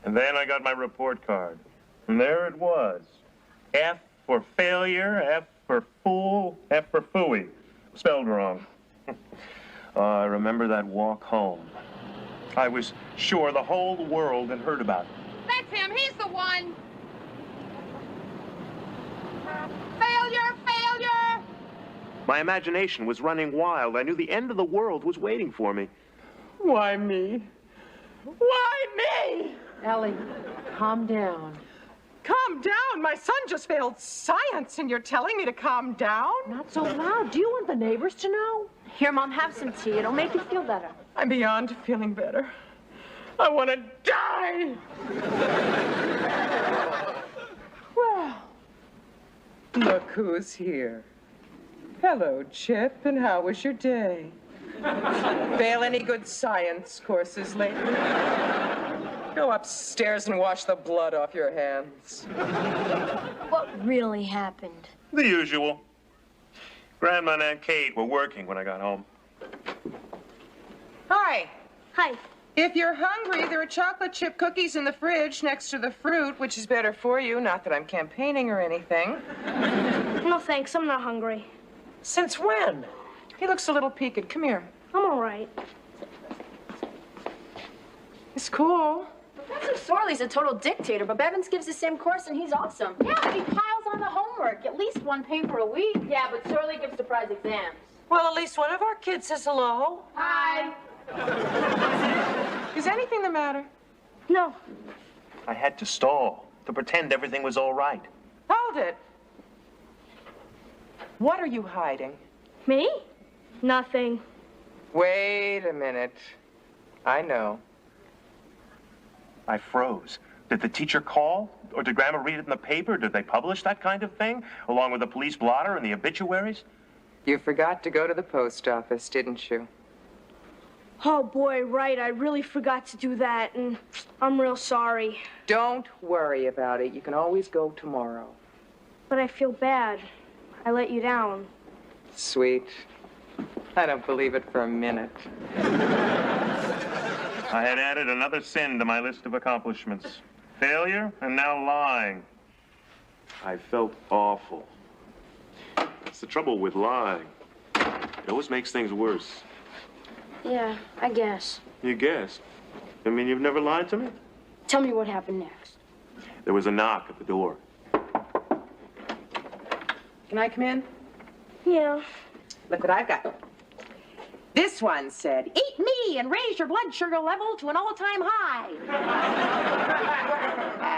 And then I got my report card. And there it was. F for failure, F for fool, F for phooey. Spelled wrong. I remember that walk home. I was sure the whole world had heard about it. That's him. He's the one. Failure, failure. My imagination was running wild. I knew the end of the world was waiting for me. Why me? Why me? Ellie, calm down. Calm down. My son just failed science, and you're telling me to calm down? Not so loud. Do you want the neighbors to know? Here, Mom, have some tea. It'll make you feel better. I'm beyond feeling better. I want to die. Well, look who's here. Hello, Chip, and how was your day? Fail any good science courses lately? Go upstairs and wash the blood off your hands. What really happened? The usual. Grandma and Aunt Kate were working when I got home. Hi. Hi. If you're hungry, there are chocolate chip cookies in the fridge next to the fruit, which is better for you. Not that I'm campaigning or anything. No thanks, I'm not hungry. Since when? He looks a little peaked. Come here. I'm all right. It's cool. Professor Sorley's a total dictator, but Bevins gives the same course and he's awesome. Yeah, but he piles on the homework. At least one paper a week. Yeah, but Sorley gives surprise exams. Well, at least one of our kids says hello. Hi. Is anything the matter? No. I had to stall to pretend everything was all right. Hold it. What are you hiding? Me? Nothing. Wait a minute. I know. I froze. Did the teacher call? Or did Grandma read it in the paper? Did they publish that kind of thing? Along with the police blotter and the obituaries? You forgot to go to the post office, didn't you? Oh boy, right. I really forgot to do that, and I'm real sorry. Don't worry about it. You can always go tomorrow. But I feel bad. I let you down. Sweet. I don't believe it for a minute. I had added another sin to my list of accomplishments. Failure and now lying. I felt awful. That's the trouble with lying. It always makes things worse. Yeah, I guess. You guessed. I mean, you've never lied to me? Tell me what happened next. There was a knock at the door. Can I come in? Yeah. Look what I've got. This one said, "Eat me and raise your blood sugar level to an all-time high."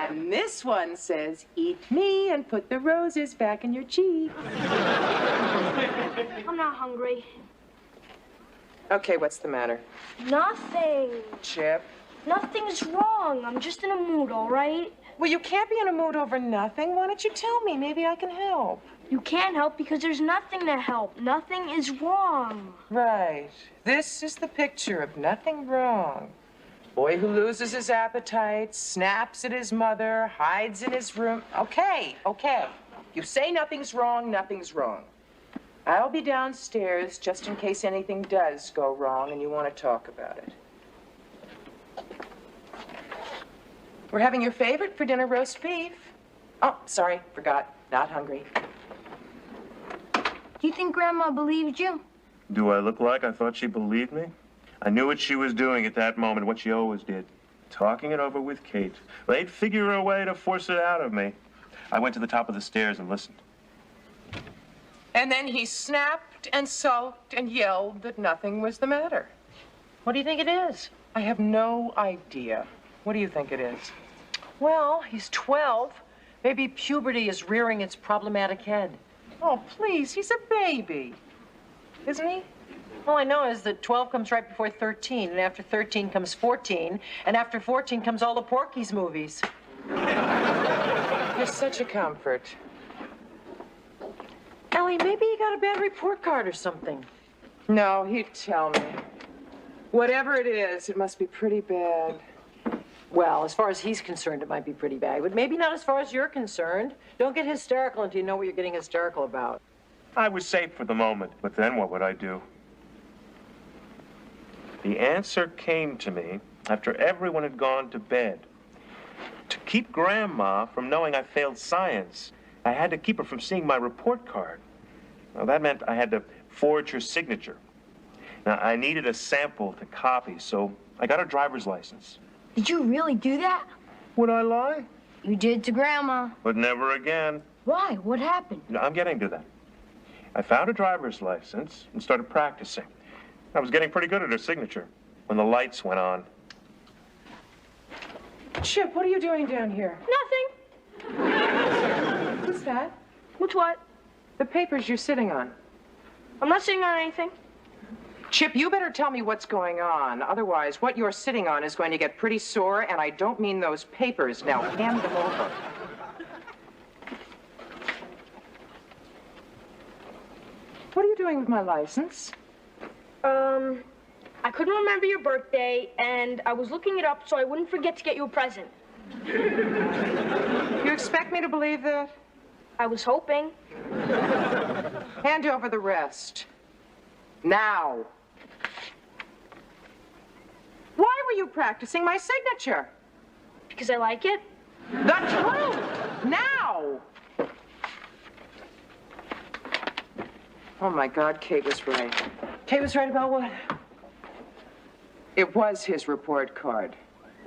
And this one says, "Eat me and put the roses back in your cheek." I'm not hungry. Okay, what's the matter? Nothing. Chip? Nothing's wrong. I'm just in a mood, all right? Well, you can't be in a mood over nothing. Why don't you tell me? Maybe I can help. You can't help because there's nothing to help. Nothing is wrong. Right. This is the picture of nothing wrong. Boy who loses his appetite, snaps at his mother, hides in his room. Okay. You say nothing's wrong, nothing's wrong. I'll be downstairs just in case anything does go wrong and you want to talk about it. We're having your favorite for dinner, roast beef. Oh, sorry, forgot. Not hungry. Do you think Grandma believed you? Do I look like I thought she believed me? I knew what she was doing at that moment, what she always did. Talking it over with Kate. They'd figure a way to force it out of me. I went to the top of the stairs and listened. And then he snapped and sulked and yelled that nothing was the matter. What do you think it is? I have no idea. What do you think it is? Well, he's 12. Maybe puberty is rearing its problematic head. Oh, please, he's a baby. Isn't he? All I know is that 12 comes right before 13, and after 13 comes 14, and after 14 comes all the Porky's movies. You're such a comfort. Ellie, maybe you got a bad report card or something. No, he'd tell me. Whatever it is, it must be pretty bad. Well, as far as he's concerned, it might be pretty bad, but maybe not as far as you're concerned. Don't get hysterical until you know what you're getting hysterical about. I was safe for the moment, but then what would I do? The answer came to me after everyone had gone to bed. To keep Grandma from knowing I failed science, I had to keep her from seeing my report card. Now, that meant I had to forge her signature. Now, I needed a sample to copy, so I got her driver's license. Did you really do that? Would I lie? You did to Grandma. But never again. Why? What happened? No, I'm getting to that. I found a driver's license and started practicing. I was getting pretty good at her signature when the lights went on. Chip, what are you doing down here? Nothing. What's that? What's what? The papers you're sitting on. I'm not sitting on anything. Chip, you better tell me what's going on. Otherwise, what you're sitting on is going to get pretty sore, and I don't mean those papers. Now, hand them over. What are you doing with my license? I couldn't remember your birthday, and I was looking it up so I wouldn't forget to get you a present. You expect me to believe that? I was hoping. Hand over the rest. Now. you practicing my signature? Because I like it? The truth! Now! Oh my God, Kate was right. Kate was right about what? It was his report card.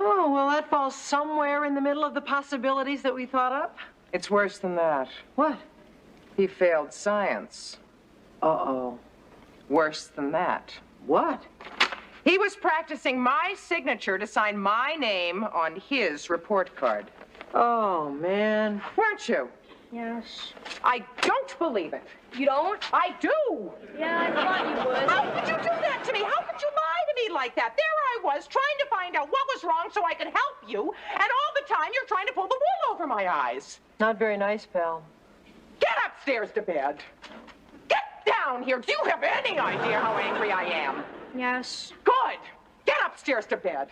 Oh, well, that falls somewhere in the middle of the possibilities that we thought up. It's worse than that. What? He failed science. Uh-oh. Worse than that. What? He was practicing my signature to sign my name on his report card. Oh, man. Weren't you? Yes. I don't believe it. You don't? I do. Yeah, I thought you would. How could you do that to me? How could you lie to me like that? There I was trying to find out what was wrong so I could help you, and all the time you're trying to pull the wool over my eyes. Not very nice, pal. Get upstairs to bed. Get down here. Do you have any idea how angry I am? Yes. Good. Get upstairs to bed.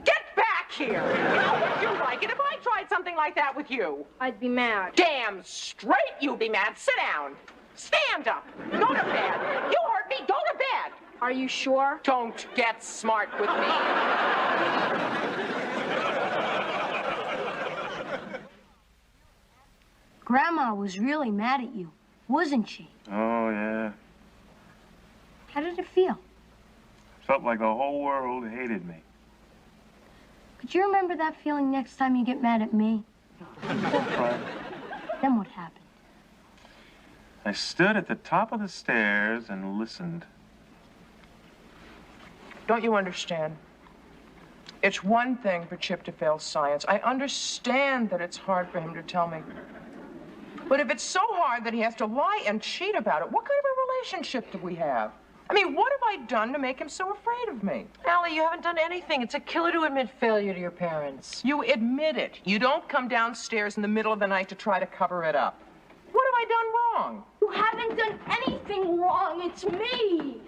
Get back here. How would you like it if I tried something like that with you? I'd be mad. Damn straight you'd be mad. Sit down. Stand up. Go to bed. You heard me. Go to bed. Are you sure? Don't get smart with me. Grandma was really mad at you, wasn't she? Oh, yeah. How did it feel? Felt like the whole world hated me. Could you remember that feeling next time you get mad at me? Right. Then what happened? I stood at the top of the stairs and listened. Don't you understand? It's one thing for Chip to fail science. I understand that it's hard for him to tell me. But if it's so hard that he has to lie and cheat about it, what kind of a relationship do we have? I mean, what have I done to make him so afraid of me? Allie, you haven't done anything. It's a killer to admit failure to your parents. You admit it. You don't come downstairs in the middle of the night to try to cover it up. What have I done wrong? You haven't done anything wrong. It's me.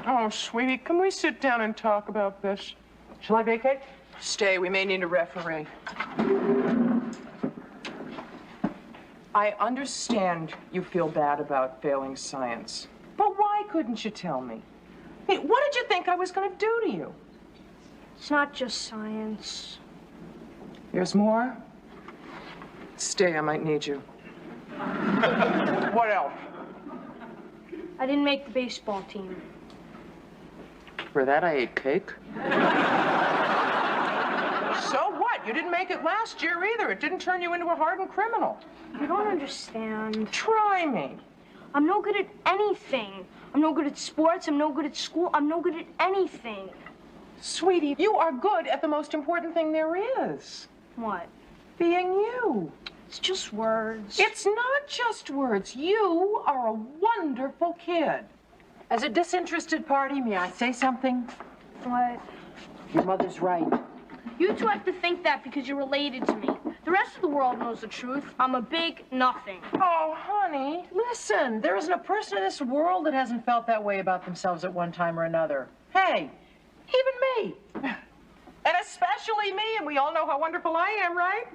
Oh, sweetie, can we sit down and talk about this? Shall I vacate? Stay. We may need a referee. I understand you feel bad about failing science. But why couldn't you tell me? Hey, what did you think I was going to do to you? It's not just science. There's more? Stay, I might need you. What else? I didn't make the baseball team. For that, I ate cake. So what? You didn't make it last year either. It didn't turn you into a hardened criminal. You don't understand. Try me. I'm no good at anything. I'm no good at sports. I'm no good at school. I'm no good at anything. Sweetie, you are good at the most important thing there is. What? Being you. It's just words. It's not just words. You are a wonderful kid. As a disinterested party, may I say something? What? Your mother's right. You two have to think that because you're related to me. The rest of the world knows the truth. I'm a big nothing. Oh, honey. Listen, there isn't a person in this world that hasn't felt that way about themselves at one time or another. Hey, even me. And especially me, and we all know how wonderful I am, right?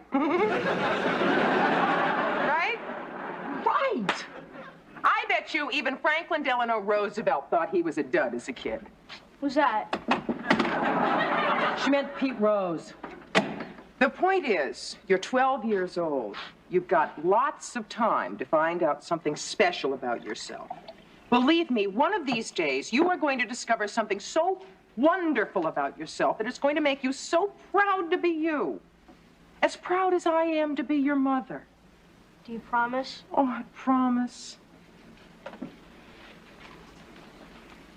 Right? Right. I bet you even Franklin Delano Roosevelt thought he was a dud as a kid. Who's that? She meant Pete Rose. The point is, you're 12 years old. You've got lots of time to find out something special about yourself. Believe me, one of these days, you are going to discover something so wonderful about yourself that it's going to make you so proud to be you. As proud as I am to be your mother. Do you promise? Oh, I promise.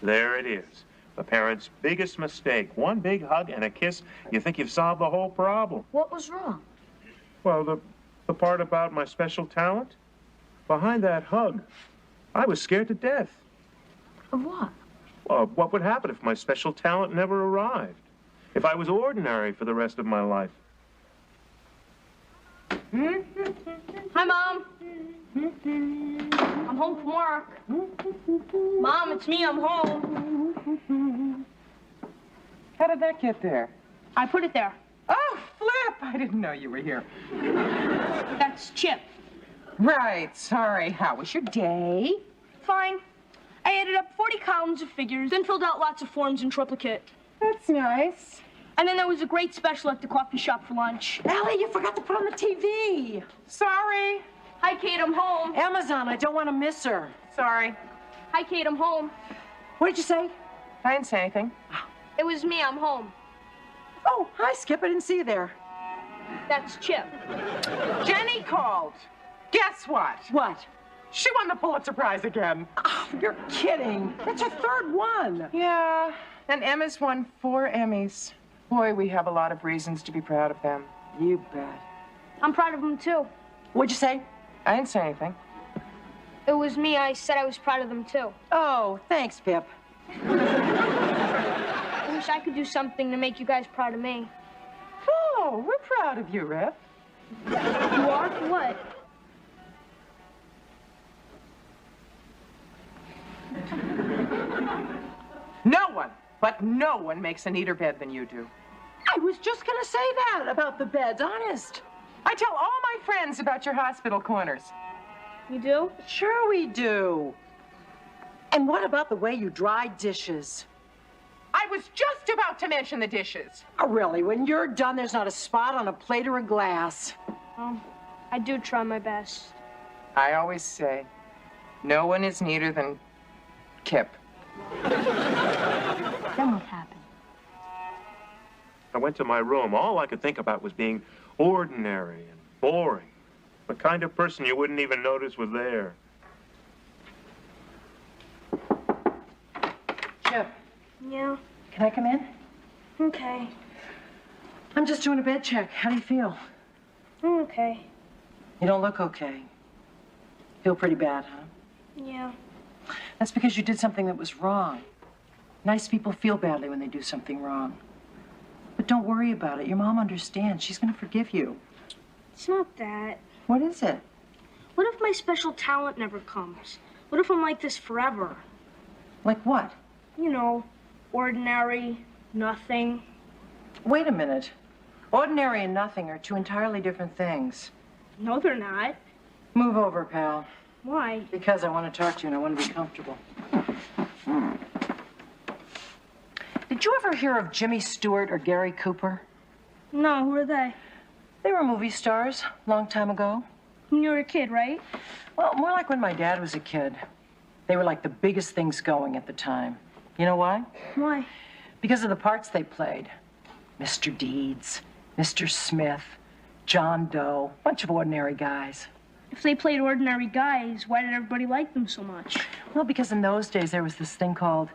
There it is. The parent's biggest mistake. One big hug and a kiss. You think you've solved the whole problem. What was wrong? Well, the part about my special talent? Behind that hug, I was scared to death. Of what? Well, what would happen if my special talent never arrived? If I was ordinary for the rest of my life? Hi, Mom. I'm home from work. Mom, it's me. I'm home. How did that get there? I put it there. Oh, Flip! I didn't know you were here. That's Chip. Right, sorry. How was your day? Fine. I added up 40 columns of figures, then filled out lots of forms in triplicate. That's nice. And then there was a great special at the coffee shop for lunch. Allie, you forgot to put on the TV. Sorry. Hi, Kate, I'm home. Amazon, I don't want to miss her. Sorry. Hi, Kate, I'm home. What did you say? I didn't say anything. It was me, I'm home. Oh, hi, Skip. I didn't see you there. That's Chip. Jenny called. Guess what? What? She won the Pulitzer Prize again. Oh, you're kidding. That's her third one. Yeah, and Emma's won 4 Emmys. Boy, we have a lot of reasons to be proud of them. You bet. I'm proud of them, too. What'd you say? I didn't say anything. It was me. I said I was proud of them, too. Oh, thanks, Pip. I wish I could do something to make you guys proud of me. Oh, we're proud of you, Rip. You are? What? No one makes a neater bed than you do. I was just gonna say that about the beds, honest. I tell all my friends about your hospital corners. You do? Sure we do. And what about the way you dry dishes? I was just about to mention the dishes. Oh, really? When you're done, there's not a spot on a plate or a glass. I do try my best. I always say, no one is neater than Kip. Then what happened? I went to my room. All I could think about was being ordinary and boring. The kind of person you wouldn't even notice was there. Chip, Yeah. can I come in? Okay. I'm just doing a bed check. How do you feel? I'm okay. You don't look okay. Feel pretty bad, huh? Yeah. That's because you did something that was wrong. Nice people feel badly when they do something wrong. But don't worry about it. Your mom understands. She's going to forgive you. It's not that. What is it? What if my special talent never comes? What if I'm like this forever? Like what? You know, ordinary, nothing. Wait a minute. Ordinary and nothing are 2 entirely different things. No, they're not. Move over, pal. Why? Because I want to talk to you and I want to be comfortable. Did you ever hear of Jimmy Stewart or Gary Cooper? No, who are they? They were movie stars a long time ago. When you were a kid, right? Well, more like when my dad was a kid. They were like the biggest things going at the time. You know why? Why? Because of the parts they played. Mr. Deeds, Mr. Smith, John Doe, bunch of ordinary guys. If they played ordinary guys, why did everybody like them so much? Well, because in those days there was this thing called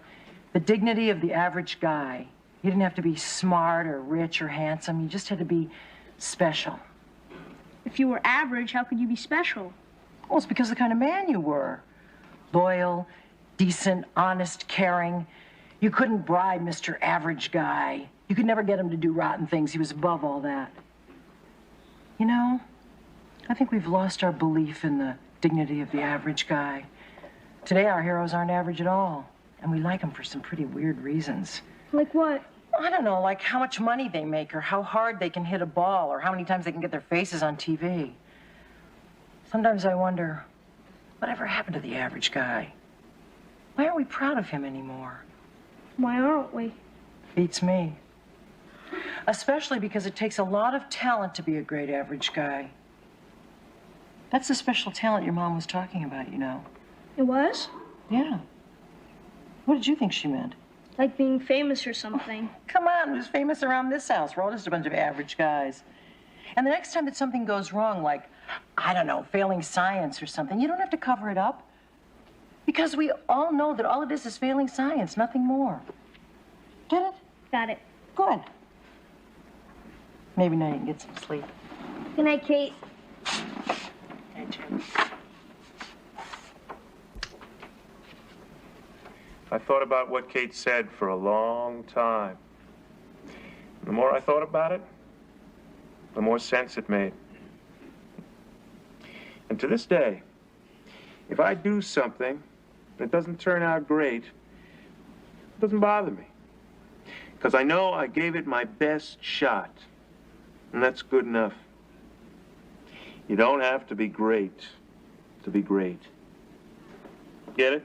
the dignity of the average guy. You didn't have to be smart or rich or handsome. You just had to be special. If you were average, how could you be special? Well, it's because of the kind of man you were. Loyal, decent, honest, caring. You couldn't bribe Mr. Average Guy. You could never get him to do rotten things. He was above all that. You know, I think we've lost our belief in the dignity of the average guy. Today, our heroes aren't average at all. And we like them for some pretty weird reasons. Like what? I don't know, like how much money they make, or how hard they can hit a ball, or how many times they can get their faces on TV. Sometimes I wonder, whatever happened to the average guy? Why aren't we proud of him anymore? Why aren't we? Beats me. Especially because it takes a lot of talent to be a great average guy. That's the special talent your mom was talking about, you know. It was? Yeah. What did you think she meant? Like being famous or something. Come on, who's famous around this house? We're all just a bunch of average guys. And the next time that something goes wrong, like, I don't know, failing science or something, you don't have to cover it up. Because we all know that all it is failing science, nothing more. Get it? Got it. Good. Maybe now you can get some sleep. Good night, Kate. Hey, Jim. I thought about what Kate said for a long time. The more I thought about it, the more sense it made. And to this day, if I do something that doesn't turn out great, it doesn't bother me. Because I know I gave it my best shot. And that's good enough. You don't have to be great to be great. Get it?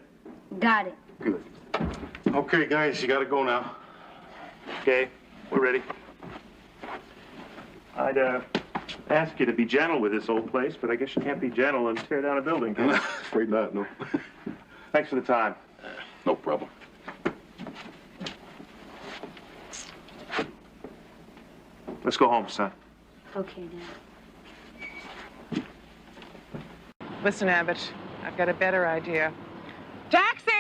Got it. Good. Okay, guys, you gotta go now. Okay, we're ready. I'd ask you to be gentle with this old place, but I guess you can't be gentle and tear down a building. Afraid not, no. Thanks for the time. No problem. Let's go home, son. Okay, Dad. Listen, Abbott, I've got a better idea. Taxi!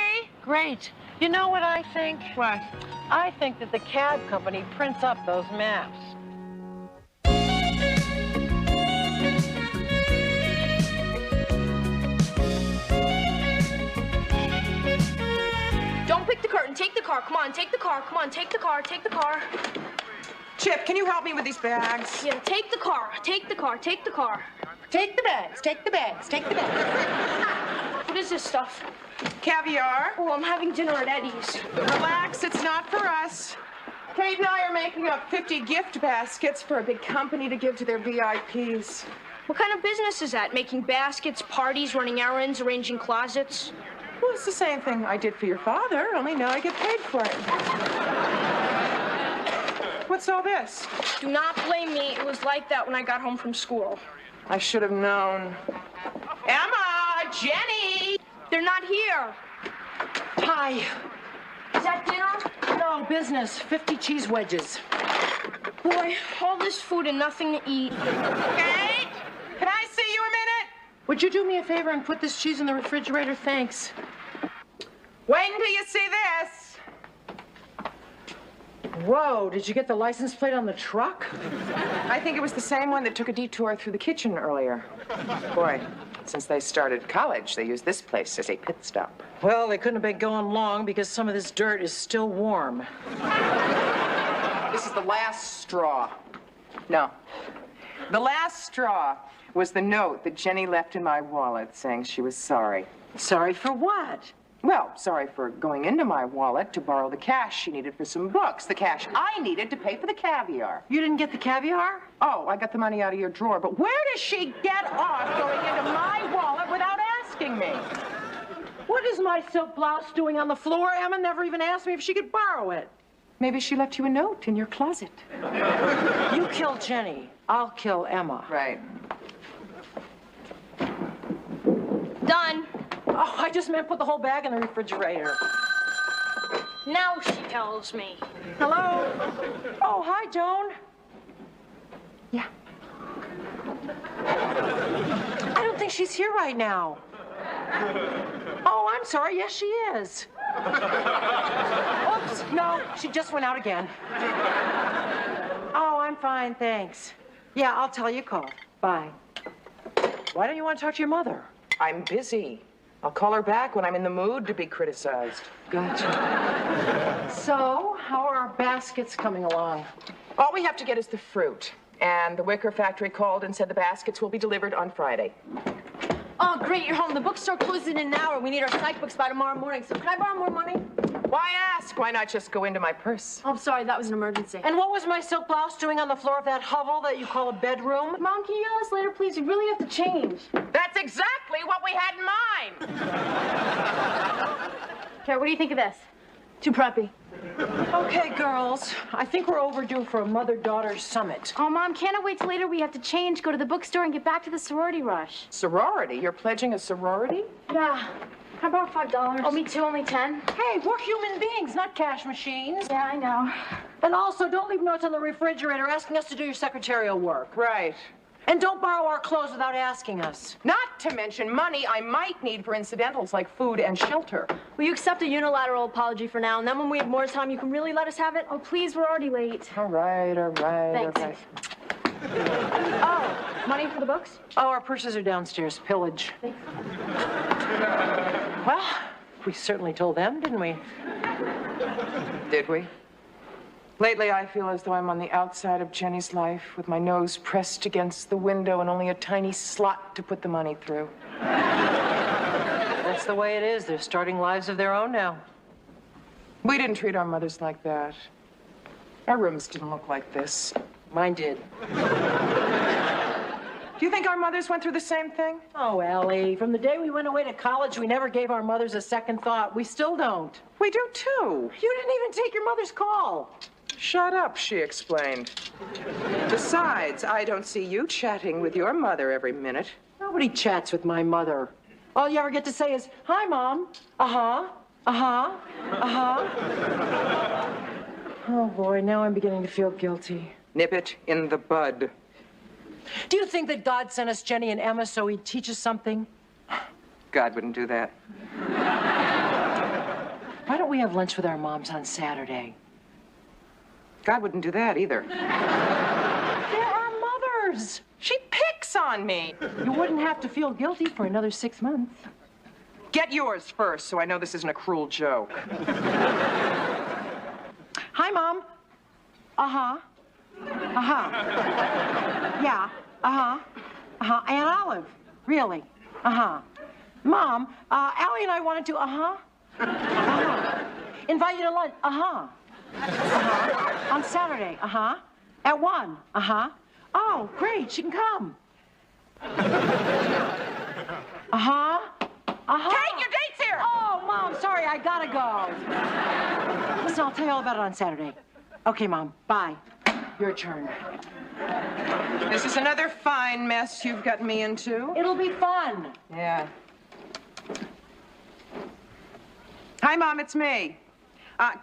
Great. You know what I think? What? I think that the cab company prints up those maps. Don't pick the curtain. Take the car. Come on, take the car. Come on, take the car. Take the car. Chip, can you help me with these bags? Yeah, take the car. Take the car. Take the car. Take the bags, take the bags, take the bags. What is this stuff? Caviar. Oh, I'm having dinner at Eddie's. Relax, it's not for us. Kate and I are making up 50 gift baskets for a big company to give to their VIPs. What kind of business is that? Making baskets, parties, running errands, arranging closets? Well, it's the same thing I did for your father, only now I get paid for it. What's all this? Do not blame me. It was like that when I got home from school. I should have known. Emma! Jenny! They're not here. Hi. Is that dinner? No, business. 50 cheese wedges. Boy, all this food and nothing to eat. Kate! Can I see you a minute? Would you do me a favor and put this cheese in the refrigerator? Thanks. When do you see this? Whoa, did you get the license plate on the truck? I think it was the same one that took a detour through the kitchen earlier. Boy, since they started college, they use this place as a pit stop. Well, they couldn't have been going long because some of this dirt is still warm. This is the last straw. No. The last straw was the note that Jenny left in my wallet saying she was sorry. Sorry for what? Well, sorry for going into my wallet to borrow the cash she needed for some books, the cash I needed to pay for the caviar. You didn't get the caviar? Oh, I got the money out of your drawer, but where does she get off going into my wallet without asking me? What is my silk blouse doing on the floor? Emma never even asked me if she could borrow it. Maybe she left you a note in your closet. You kill Jenny, I'll kill Emma. Right. Done. Oh, I just meant put the whole bag in the refrigerator. Now she tells me. Hello? Oh, hi, Joan. Yeah. I don't think she's here right now. Oh, I'm sorry. Yes, she is. Oops, no, she just went out again. Oh, I'm fine, thanks. Yeah, I'll tell you, call. Bye. Why don't you want to talk to your mother? I'm busy. I'll call her back when I'm in the mood to be criticized. Gotcha. So, how are our baskets coming along? All we have to get is the fruit. And the Wicker factory called and said the baskets will be delivered on Friday. Oh, great, you're home. The bookstore closes in an hour. We need our psych books by tomorrow morning. So can I borrow more money? Why ask? Why not just go into my purse? Oh, I'm sorry, that was an emergency. And what was my silk blouse doing on the floor of that hovel that you call a bedroom? Mom, can you yell at us later, please? We really have to change. That's exactly what we had in mind. Okay, what do you think of this? Too preppy. Okay, girls. I think we're overdue for a mother-daughter summit. Oh, Mom, can't I wait till later? We have to change, go to the bookstore, and get back to the sorority rush. Sorority? You're pledging a sorority? Yeah. Can I borrow $5? Oh, me too, only 10. Hey, we're human beings, not cash machines. Yeah, I know. And also, don't leave notes on the refrigerator asking us to do your secretarial work. Right. And don't borrow our clothes without asking us. Not to mention money I might need for incidentals like food and shelter. Will you accept a unilateral apology for now, and then when we have more time, you can really let us have it? Oh, please, we're already late. All right, all right, Thanks. all right. Oh, money for the books? Oh, our purses are downstairs. Pillage. Well, we certainly told them, didn't we? Did we? Lately, I feel as though I'm on the outside of Jenny's life with my nose pressed against the window and only a tiny slot to put the money through. That's the way it is. They're starting lives of their own now. We didn't treat our mothers like that. Our rooms didn't look like this. Mine did. Do you think our mothers went through the same thing? Oh, Allie, from the day we went away to college, we never gave our mothers a second thought. We still don't. We do, too. You didn't even take your mother's call. Shut up, she explained. Besides, I don't see you chatting with your mother every minute. Nobody chats with my mother. All you ever get to say is, "Hi, Mom." Uh-huh. Uh-huh. Uh-huh. Oh, boy, now I'm beginning to feel guilty. Nip it in the bud. Do you think that God sent us Jenny and Emma so he'd teach us something? God wouldn't do that. Why don't we have lunch with our moms on Saturday? God wouldn't do that either. They're our mothers. She picks on me. You wouldn't have to feel guilty for another 6 months. Get yours first, so I know this isn't a cruel joke. Hi, Mom. Uh-huh. Uh-huh. Yeah. Uh-huh. Uh-huh. Aunt Olive. Really? Uh-huh. Mom, Allie and I wanted to, uh-huh. Uh-huh. Invite you to lunch. Uh-huh. Uh-huh. On Saturday. Uh-huh. At 1. Uh-huh. Oh, great. She can come. Uh-huh. Uh-huh. Kate, your date's here! Oh, Mom, sorry. I gotta go. Listen, I'll tell you all about it on Saturday. Okay, Mom. Bye. Your turn. This is another fine mess you've got me into. It'll be fun. Yeah. Hi, Mom, it's me.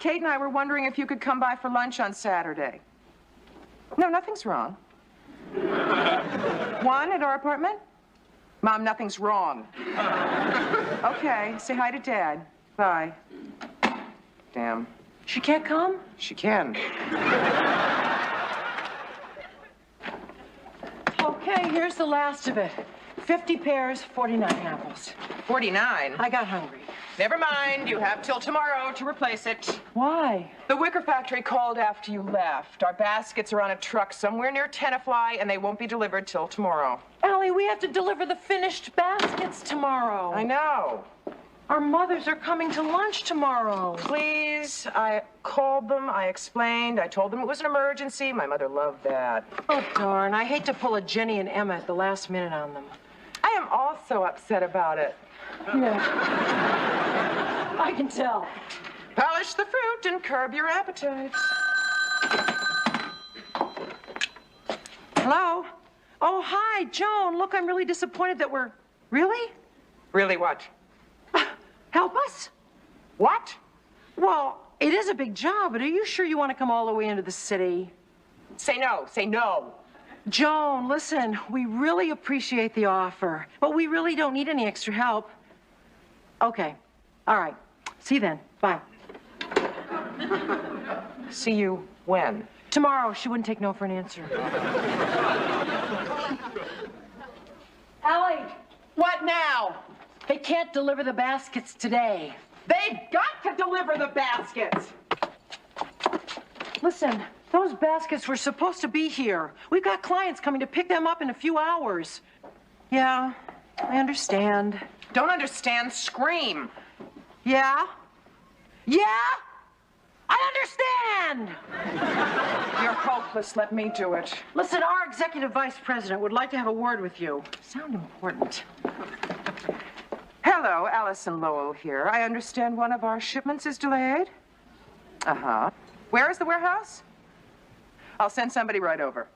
Kate and I were wondering if you could come by for lunch on Saturday. No, nothing's wrong. 1 at our apartment? Mom, nothing's wrong. Okay, say hi to Dad. Bye. Damn. She can't come? She can. Okay, here's the last of it. 50 pears, 49 apples. 49? I got hungry. Never mind, you have till tomorrow to replace it. Why? The Wicker Factory called after you left. Our baskets are on a truck somewhere near Tenafly, and they won't be delivered till tomorrow. Allie, we have to deliver the finished baskets tomorrow. I know. Our mothers are coming to lunch tomorrow. Please, I called them, I explained, I told them it was an emergency. My mother loved that. Oh, darn. I hate to pull a Jenny and Emma at the last minute on them. I am also upset about it. Yeah. I can tell. Polish the fruit and curb your appetite. Hello? Oh, hi, Joan. Look, I'm really disappointed that we're... Really? Really what? Help us? What? Well, it is a big job, but are you sure you want to come all the way into the city? Say no, say no. Joan, listen, we really appreciate the offer, but we really don't need any extra help. Okay. All right. See you then. Bye. See you when? Tomorrow. She wouldn't take no for an answer. Allie! What now? They can't deliver the baskets today. They've got to deliver the baskets! Listen, those baskets were supposed to be here. We've got clients coming to pick them up in a few hours. Yeah, I understand. Don't understand, scream. Yeah? Yeah? I understand! You're hopeless, let me do it. Listen, our executive vice president would like to have a word with you. Sound important. Hello, Allison Lowell here. I understand one of our shipments is delayed? Uh-huh. Where is the warehouse? I'll send somebody right over.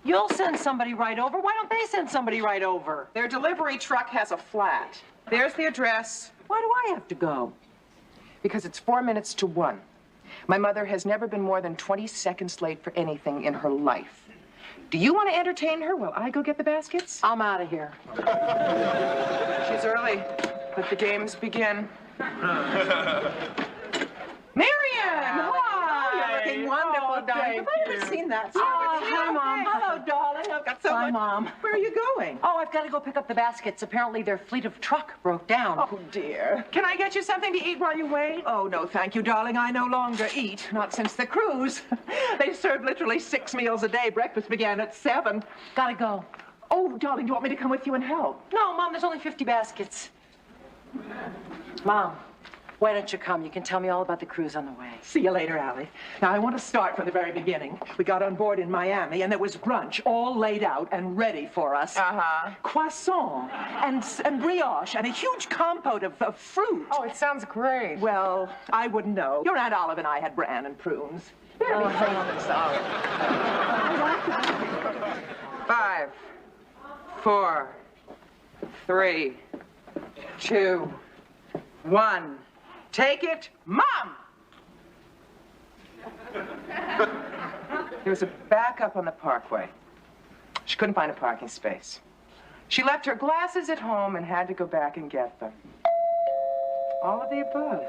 You'll send somebody right over? Why don't they send somebody right over? Their delivery truck has a flat. There's the address. Why do I have to go? Because it's 4 minutes to 1. My mother has never been more than 20 seconds late for anything in her life. Do you want to entertain her while I go get the baskets? I'm out of here. She's early. Let the games begin. Marian! Hi! You're looking wonderful, darling. Have I ever seen that? Hi, Mom. Hello, darling. I've got so Hi, much. Mom. Where are you going? Oh, I've got to go pick up the baskets. Apparently their fleet of truck broke down. Oh, dear. Can I get you something to eat while you wait? Oh, no, thank you, darling. I no longer eat. Not since the cruise. They serve literally 6 meals a day. Breakfast began at 7. Gotta go. Oh, darling, do you want me to come with you and help? No, Mom, there's only 50 baskets. Mom, Why don't you come? You can tell me all about the cruise on the way. See you later, Allie. Now, I want to start from the very beginning. We got on board in Miami, and there was brunch all laid out and ready for us. Uh-huh. Croissant and brioche and a huge compote of fruit. Oh, it sounds great. Well, I wouldn't know. Your Aunt Olive and I had bran and prunes. Better be famous, Olive. 5, 4, 3, 2, 1. Take it, Mom! There was a backup on the parkway. She couldn't find a parking space. She left her glasses at home and had to go back and get them. All of the above.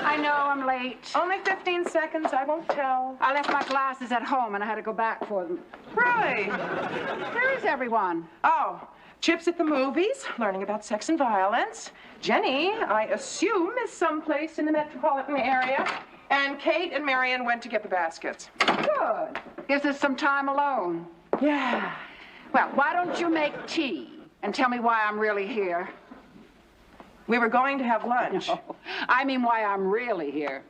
I know I'm late. Only 15 seconds, I won't tell. I left my glasses at home and I had to go back for them. Really? Where is everyone? Oh, Chip's at the movies, learning about sex and violence. Jenny, I assume, is someplace in the metropolitan area. And Kate and Marion went to get the baskets. Good. Gives us some time alone. Yeah. Well, why don't you make tea and tell me why I'm really here? We were going to have lunch. No, I mean why I'm really here.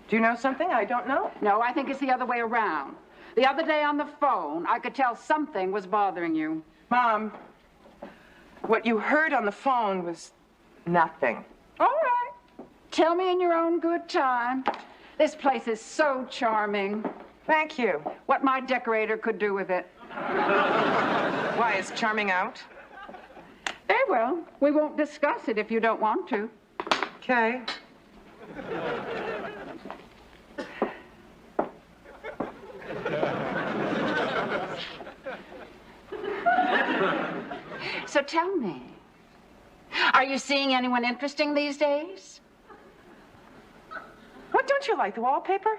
Do you know something I don't know? No, I think it's the other way around. The other day on the phone, I could tell something was bothering you. Mom, what you heard on the phone was nothing. All right. Tell me in your own good time. This place is so charming. Thank you. What my decorator could do with it. Why, is charming out? Very well. We won't discuss it if you don't want to. Okay. So tell me, are you seeing anyone interesting these days? What, don't you like the wallpaper?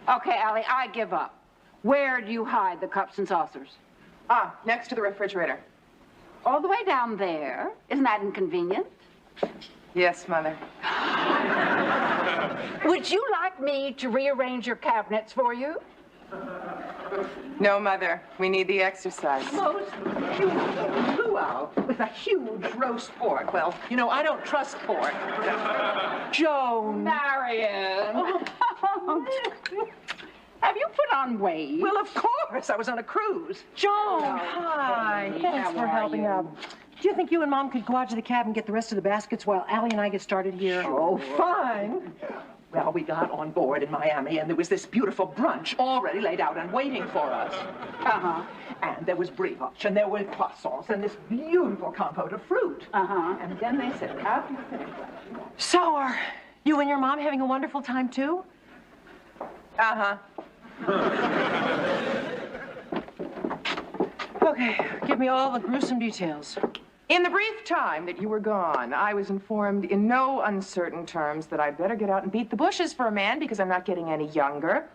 Okay, Allie, I give up. Where do you hide the cups and saucers? Ah, next to the refrigerator. All the way down there? Isn't that inconvenient? Yes, Mother. Would you like me to rearrange your cabinets for you? No, Mother. We need the exercise. Most beautiful luau with a huge roast pork. Well, you know, I don't trust pork. Joan. Marion. Have you put on weight? Well, of course. I was on a cruise. Joan, hi. Thanks for helping out. Do you think you and Mom could go out to the cab and get the rest of the baskets while Allie and I get started here? Oh, fine. Well, we got on board in Miami, and there was this beautiful brunch already laid out and waiting for us. Uh-huh. And there was brioche, and there were croissants, and this beautiful compote of fruit. Uh-huh. And then they said, after you finish that, So are you and your mom having a wonderful time, too? Uh-huh. Okay, give me all the gruesome details. In the brief time that you were gone, I was informed in no uncertain terms that I'd better get out and beat the bushes for a man because I'm not getting any younger.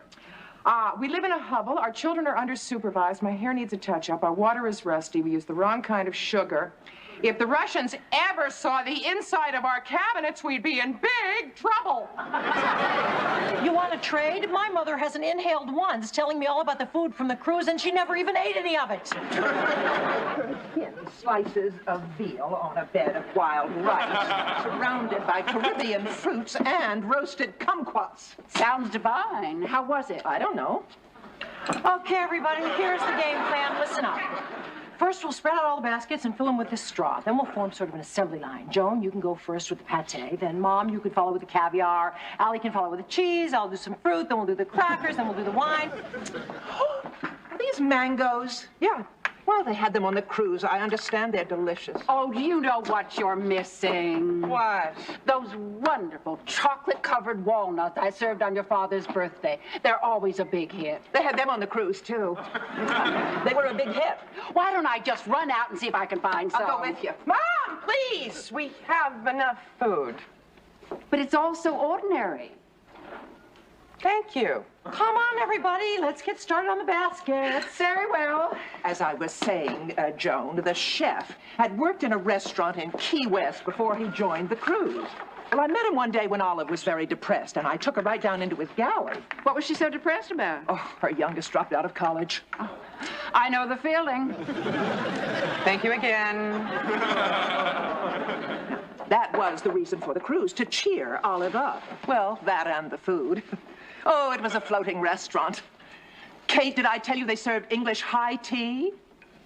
We live in a hovel. Our children are under-supervised. My hair needs a touch-up. Our water is rusty. We use the wrong kind of sugar. If the Russians ever saw the inside of our cabinets, we'd be in big trouble. You want to trade? My mother has an inhaled ones telling me all about the food from the cruise, and she never even ate any of it. thin slices of veal on a bed of wild rice, surrounded by Caribbean fruits and roasted kumquats. Sounds divine. How was it? I don't know. Okay, everybody, here's the game plan. Listen up. First, we'll spread out all the baskets and fill them with this straw. Then we'll form sort of an assembly line. Joan, you can go first with the pate. Then Mom, you can follow with the caviar. Allie can follow with the cheese. I'll do some fruit. Then we'll do the crackers. Then we'll do the wine. Are these mangoes? Yeah. Well, they had them on the cruise. I understand they're delicious. Oh, do you know what you're missing? What? Those wonderful chocolate-covered walnuts I served on your father's birthday. They're always a big hit. They had them on the cruise, too. They were a big hit. Why don't I just run out and see if I can find some? I'll go with you. Mom, please! We have enough food. But it's all so ordinary. Thank you. Come on, everybody. Let's get started on the baskets. Very well. As I was saying, Joan, the chef had worked in a restaurant in Key West before he joined the cruise. Well, I met him one day when Olive was very depressed, and I took her right down into his galley. What was she so depressed about? Oh, her youngest dropped out of college. Oh, I know the feeling. Thank you again. That was the reason for the cruise, to cheer Olive up. Well, that and the food. Oh, it was a floating restaurant. Kate, did I tell you they served English high tea?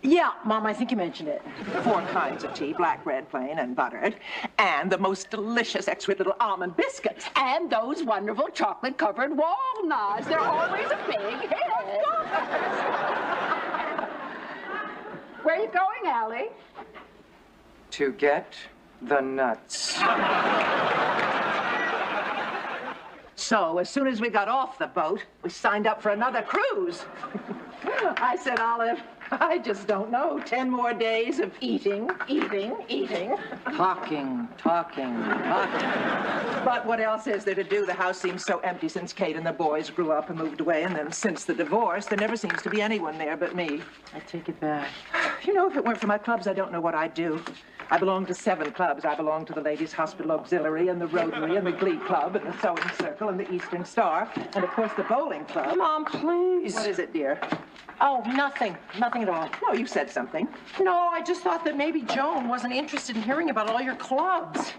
Yeah, Mom, I think you mentioned it. 4 kinds of tea, black, red, plain, and buttered. And the most delicious exquisite little almond biscuits. And those wonderful chocolate-covered walnuts. They're always a big hit. Where are you going, Allie? To get the nuts. So, as soon as we got off the boat, we signed up for another cruise. I said, Olive, I just don't know. 10 more days of eating. Talking. But what else is there to do? The house seems so empty since Kate and the boys grew up and moved away. And then since the divorce, there never seems to be anyone there but me. I take it back. You know, if it weren't for my clubs, I don't know what I'd do. I belong to 7 clubs. I belong to the Ladies' Hospital Auxiliary and the Rotary and the Glee Club and the Sewing Circle and the Eastern Star. And, of course, the Bowling Club. Mom, please. What is it, dear? Oh, nothing. Nothing at all. No, you said something. No, I just thought that maybe Joan wasn't interested in hearing about all your clubs.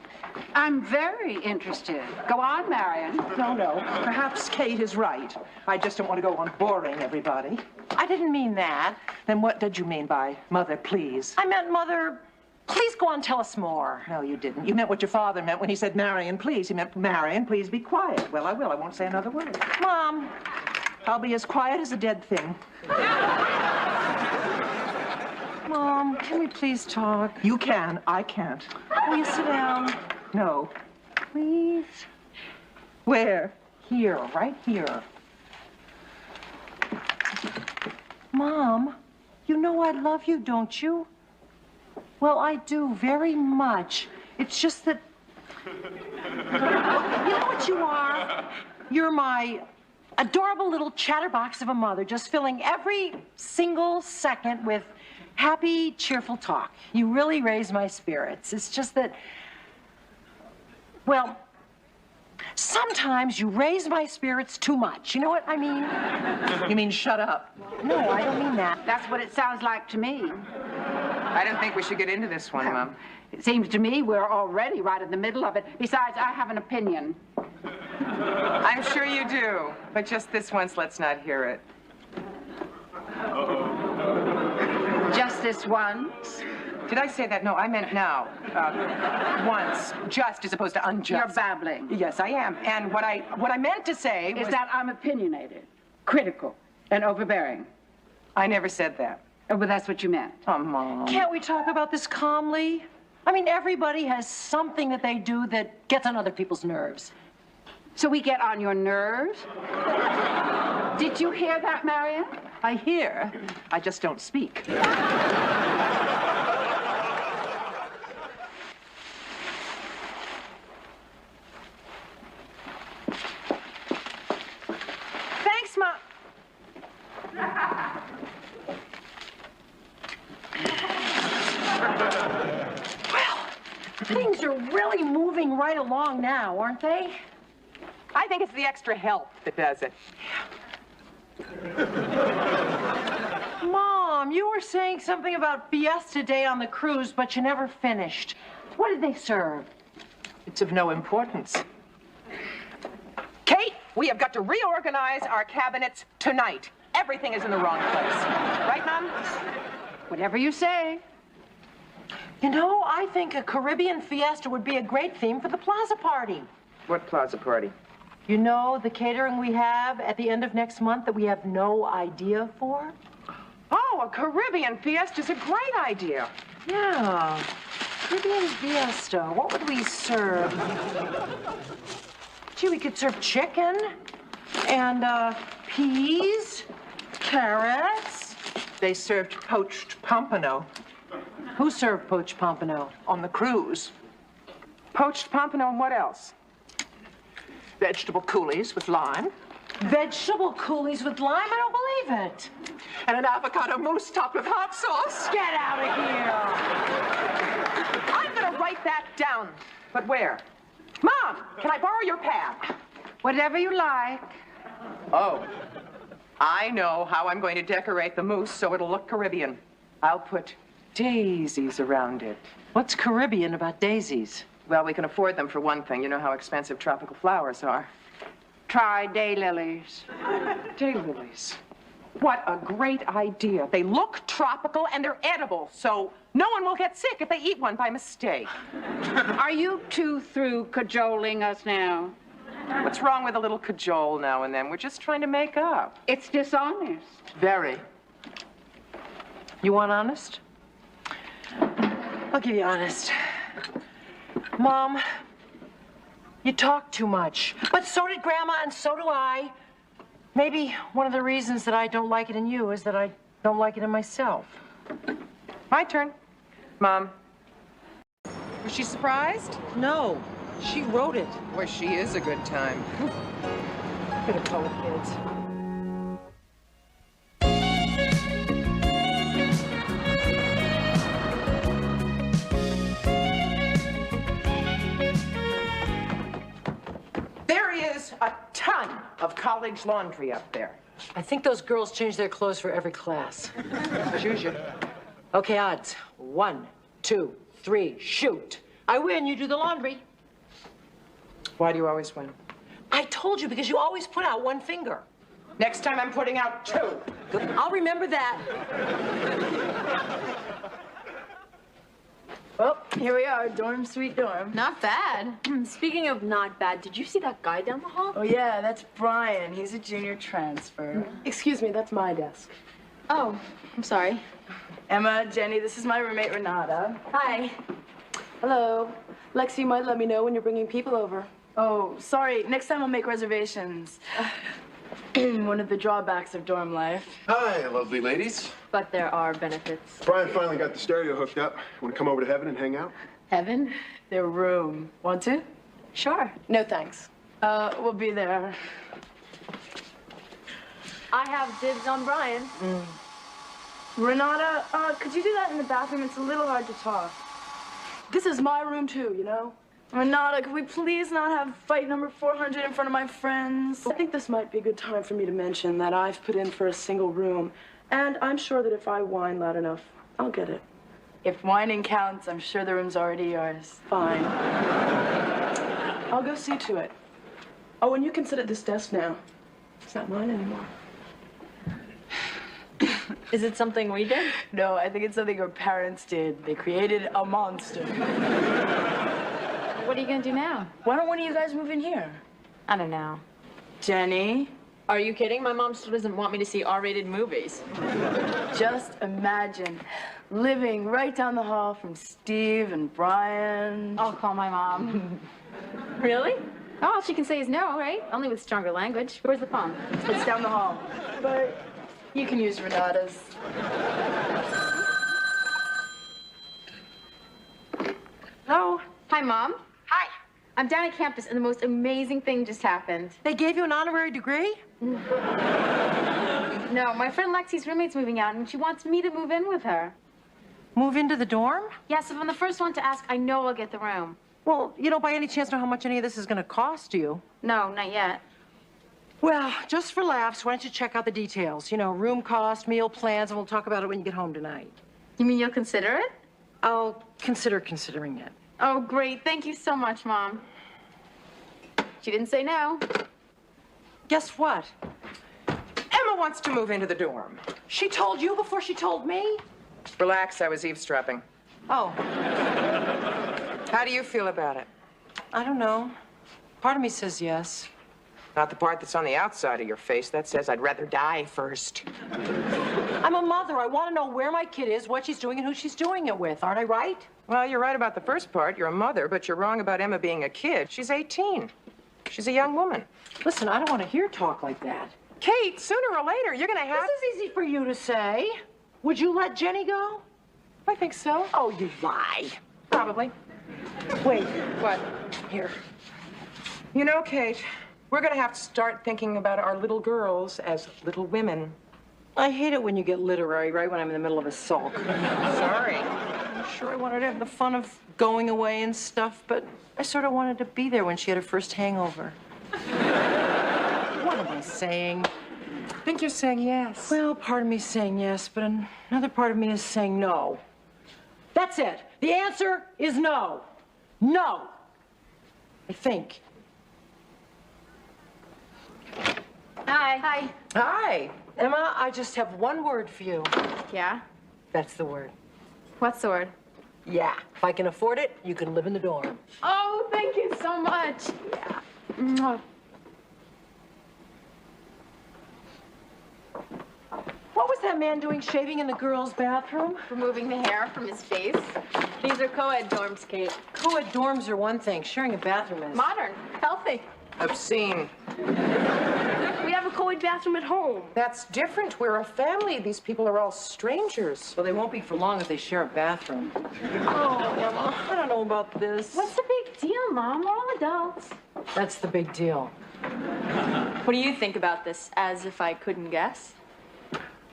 I'm very interested. Go on, Marion. No. Perhaps Kate is right. I just don't want to go on boring everybody. I didn't mean that. Then what did you mean by Mother, please? I meant, Mother, please go on, tell us more. No, you didn't. You meant what your father meant when he said, Marion, please. He meant, Marion, please be quiet. Well, I will. I won't say another word. Mom. I'll be as quiet as a dead thing. Mom, can we please talk? You can. I can't. Will you sit down? No. Please? Where? Here, right here. Mom, you know I love you, don't you? Well, I do very much. It's just that... You know what you are? You're my adorable little chatterbox of a mother, just filling every single second with happy, cheerful talk. You really raise my spirits. It's just that... Well, sometimes you raise my spirits too much. You know what I mean? You mean shut up? No, I don't mean that. That's what it sounds like to me. I don't think we should get into this one, Mom. It seems to me we're already right in the middle of it. Besides, I have an opinion. I'm sure you do, but just this once, let's not hear it. Just this once? Did I say that? No, I meant now. Once. Just as opposed to unjust. You're babbling. Yes, I am. And what I meant to say was... Is that I'm opinionated, critical, and overbearing. I never said that. Oh, but that's what you meant. Oh, Mom. Can't we talk about this calmly? I mean, everybody has something that they do that gets on other people's nerves. So we get on your nerves? Did you hear that, Marion? I hear. I just don't speak. Thanks, Mom. Well, things are really moving right along now, aren't they? I think it's the extra help that does it. Mom, you were saying something about Fiesta Day on the cruise, but you never finished. What did they serve? It's of no importance. Kate, we have got to reorganize our cabinets tonight. Everything is in the wrong place. Right, Mom? Whatever you say. You know, I think a Caribbean fiesta would be a great theme for the plaza party. What plaza party? You know, the catering we have at the end of next month that we have no idea for? Oh, a Caribbean fiesta is a great idea. Yeah. Caribbean fiesta. What would we serve? Gee, we could serve chicken and peas, carrots. They served poached pompano. Who served poached pompano? On the cruise. Poached pompano and what else? Vegetable coulis with lime. Vegetable coulis with lime? I don't believe it. And an avocado mousse topped with hot sauce. Get out of here. I'm going to write that down. But where? Mom, can I borrow your pad? Whatever you like. Oh, I know how I'm going to decorate the mousse so it'll look Caribbean. I'll put daisies around it. What's Caribbean about daisies? Well, we can afford them for one thing. You know how expensive tropical flowers are. Try daylilies. Daylilies. What a great idea. They look tropical and they're edible, so no one will get sick if they eat one by mistake. Are you two through cajoling us now? What's wrong with a little cajole now and then? We're just trying to make up. It's dishonest. Very. You want honest? I'll give you honest. Mom, you talk too much. But so did Grandma, and so do I. Maybe one of the reasons that I don't like it in you is that I don't like it in myself. My turn. Mom. Was she surprised? No, she wrote it. Boy, she is a good time. Could have told kids. There is a ton of college laundry up there. I think those girls change their clothes for every class. As usual. Okay, odds. 1, 2, 3, shoot. I win, you do the laundry. Why do you always win? I told you, because you always put out one finger. Next time I'm putting out 2. Good. I'll remember that. Well, here we are, dorm, sweet dorm. Not bad. Speaking of not bad, did you see that guy down the hall? Oh, yeah, that's Brian. He's a junior transfer. Excuse me, that's my desk. Oh, I'm sorry. Emma, Jenny, this is my roommate, Renata. Hi. Hello. Lexi, you might let me know when you're bringing people over. Oh, sorry. Next time I'll make reservations. One of the drawbacks of dorm life. Hi, lovely ladies. But there are benefits. Brian finally got the stereo hooked up. Want to come over to Heaven and hang out? Heaven? Their room. Want to? Sure. No, thanks. We'll be there. I have dibs on Brian. Renata, could you do that in the bathroom? It's a little hard to talk. This is my room, too, you know? Renata, could we please not have fight number 400 in front of my friends? I think this might be a good time for me to mention that I've put in for a single room, and I'm sure that if I whine loud enough, I'll get it. If whining counts, I'm sure the room's already yours. Fine. I'll go see to it. Oh, and you can sit at this desk now. It's not mine anymore. Is it something we did? No, I think it's something your parents did. They created a monster. What are you gonna do now? Why don't one of you guys move in here? I don't know. Jenny? Are you kidding? My mom still doesn't want me to see R-rated movies. Just imagine living right down the hall from Steve and Brian. I'll call my mom. Really? Oh, all she can say is no, right? Only with stronger language. Where's the phone? It's down the hall. But you can use Renata's. Hello? Hi, Mom. Hi. I'm down at campus and the most amazing thing just happened. They gave you an honorary degree? No, my friend Lexi's roommate's moving out and she wants me to move in with her. Move into the dorm? Yes, if I'm the first one to ask, I know I'll get the room. Well, you don't by any chance know how much any of this is going to cost you? No, not yet. Well, just for laughs, why don't you check out the details? You know, room cost, meal plans, and we'll talk about it when you get home tonight. You mean you'll consider it? I'll consider considering it. Oh, great. Thank you so much, Mom. She didn't say no. Guess what? Emma wants to move into the dorm. She told you before she told me? Relax, I was eavesdropping. Oh. How do you feel about it? I don't know. Part of me says yes. Not the part that's on the outside of your face. That says I'd rather die first. I'm a mother. I want to know where my kid is, what she's doing, and who she's doing it with. Aren't I right? Well, you're right about the first part. You're a mother, but you're wrong about Emma being a kid. She's 18. She's a young woman. Listen, I don't want to hear talk like that. Kate, sooner or later, you're going to have... This is easy for you to say. Would you let Jenny go? I think so. Oh, you lie. Probably. Wait. What? Here. You know, Kate, we're going to have to start thinking about our little girls as little women. I hate it when you get literary right when I'm in the middle of a sulk. Sorry. I'm sure I wanted to have the fun of going away and stuff, but I sort of wanted to be there when she had her first hangover. What am I saying? I think you're saying yes. Well, part of me is saying yes, but another part of me is saying no. That's it. The answer is no. No. I think. Hi. Hi. Hi. Emma, I just have one word for you. Yeah? That's the word. What's the word? Yeah. If I can afford it, you can live in the dorm. Oh, thank you so much. Yeah. Mwah. What was that man doing shaving in the girls' bathroom? Removing the hair from his face. These are co-ed dorms, Kate. Co-ed dorms are one thing. Sharing a bathroom is... Modern. Healthy. Obscene. We have a co-ed bathroom at home. That's different. We're a family. These people are all strangers. Well, they won't be for long if they share a bathroom. Oh, Emma, I don't know about this. What's the big deal, Mom? We're all adults. That's the big deal. What do you think about this, as if I couldn't guess?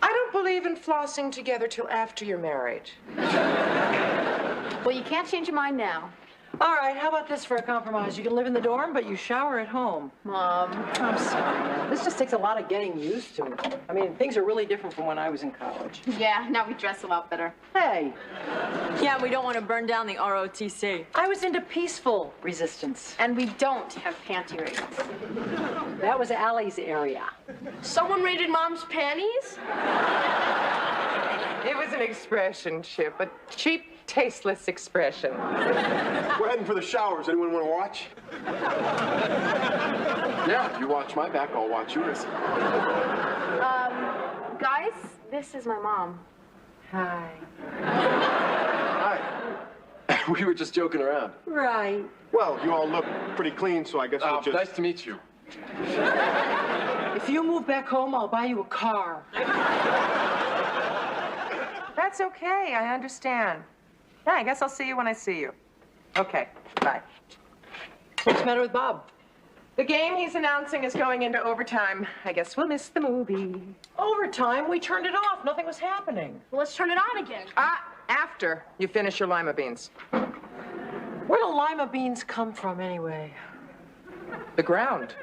I don't believe in flossing together till after you're married. Well, you can't change your mind now. All right, how about this for a compromise? You can live in the dorm, but you shower at home. Mom. I'm sorry, man. This just takes a lot of getting used to. I mean, things are really different from when I was in college. Yeah, now we dress a lot better. Hey. Yeah, we don't want to burn down the ROTC. I was into peaceful resistance. And we don't have panty raids. That was Allie's area. Someone raided Mom's panties? It was an expression, Chip, a cheap, tasteless expression. We're heading for the showers. Anyone want to watch? Yeah, if you watch my back, I'll watch yours. Guys, this is my mom. Hi. Hi. We were just joking around. Right. Well, you all look pretty clean, so I guess we'll just... Nice to meet you. If you move back home, I'll buy you a car. That's okay. I understand. Yeah, I guess I'll see you when I see you. Okay, bye. What's the matter with Bob? The game he's announcing is going into overtime. I guess we'll miss the movie. Overtime? We turned it off. Nothing was happening. Well, let's turn it on again. After you finish your lima beans. Where do lima beans come from, anyway? The ground.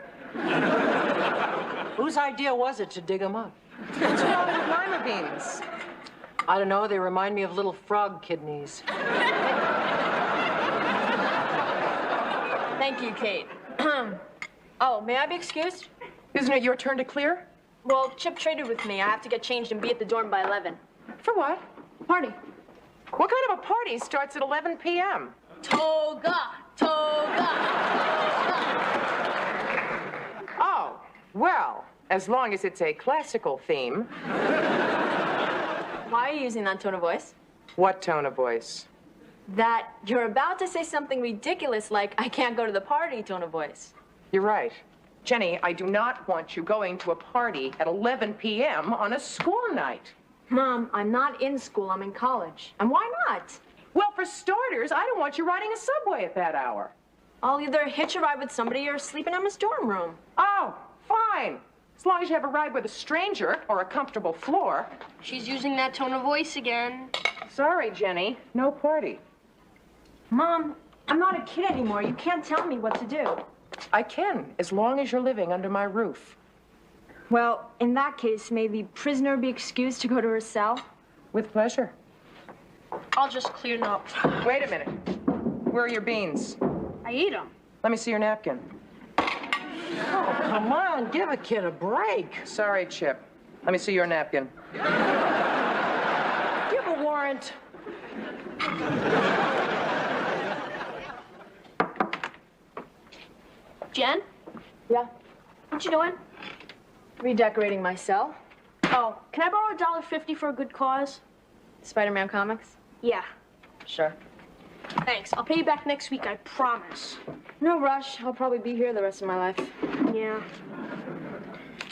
Whose idea was it to dig them up? What's wrong with lima beans? I don't know. They remind me of little frog kidneys. Thank you, Kate. Oh, may I be excused? Isn't it your turn to clear? Well, Chip traded with me. I have to get changed and be at the dorm by 11. For what? Party. What kind of a party starts at 11 p.m.? Toga! Toga! Oh, well, as long as it's a classical theme. Why are you using that tone of voice? What tone of voice? That you're about to say something ridiculous like, I can't go to the party tone of voice. You're right. Jenny, I do not want you going to a party at 11 p.m. on a school night. Mom, I'm not in school, I'm in college. And why not? Well, for starters, I don't want you riding a subway at that hour. I'll either hitch a ride with somebody or sleep in Emma's dorm room. Oh, fine. As long as you have a ride with a stranger or a comfortable floor. She's using that tone of voice again. Sorry, Jenny. No party. Mom, I'm not a kid anymore. You can't tell me what to do. I can, as long as you're living under my roof. Well, in that case, may the prisoner be excused to go to her cell? With pleasure. I'll just clean up. Wait a minute. Where are your beans? I eat them. Let me see your napkin. Oh, come on. Give a kid a break. Sorry, Chip. Let me see your napkin. Give a warrant. Jen? Yeah? What you doing? Redecorating my cell. Oh, can I borrow $1.50 for a good cause? Spider-Man comics? Yeah. Sure. Thanks. I'll pay you back next week, I promise. No rush. I'll probably be here the rest of my life. Yeah.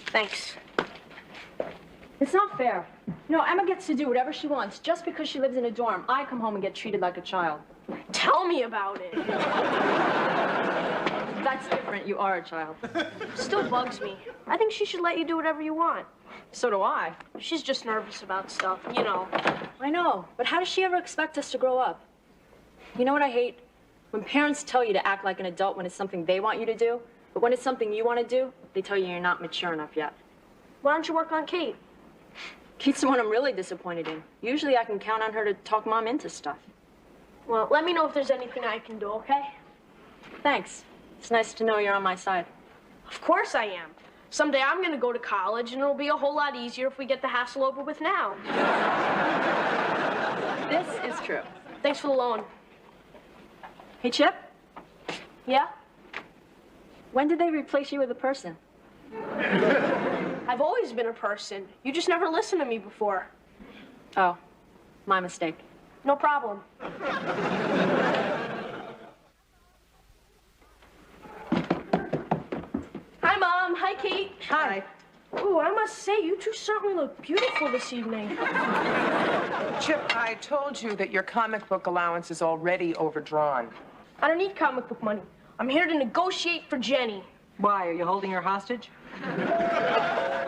Thanks. It's not fair. No, Emma gets to do whatever she wants just because she lives in a dorm. I come home and get treated like a child. Tell me about it. That's different. You are a child. Still bugs me. I think she should let you do whatever you want. So do I. She's just nervous about stuff, you know. I know, but how does she ever expect us to grow up? You know what I hate? When parents tell you to act like an adult when it's something they want you to do, but when it's something you want to do, they tell you you're not mature enough yet. Why don't you work on Kate? Kate's the one I'm really disappointed in. Usually I can count on her to talk Mom into stuff. Well, let me know if there's anything I can do, okay? Thanks. It's nice to know you're on my side. Of course I am. Someday I'm gonna go to college, and it'll be a whole lot easier if we get the hassle over with now. This is true. Thanks for the loan. Hey, Chip, Yeah? when did they replace you with a person? I've always been a person. You just never listened to me before. Oh, my mistake. No problem. Hi, Mom. Hi, Kate. Hi. Ooh, I must say, you two certainly look beautiful this evening. Chip, I told you that your comic book allowance is already overdrawn. I don't need comic book money. I'm here to negotiate for Jenny. Why, are you holding her hostage?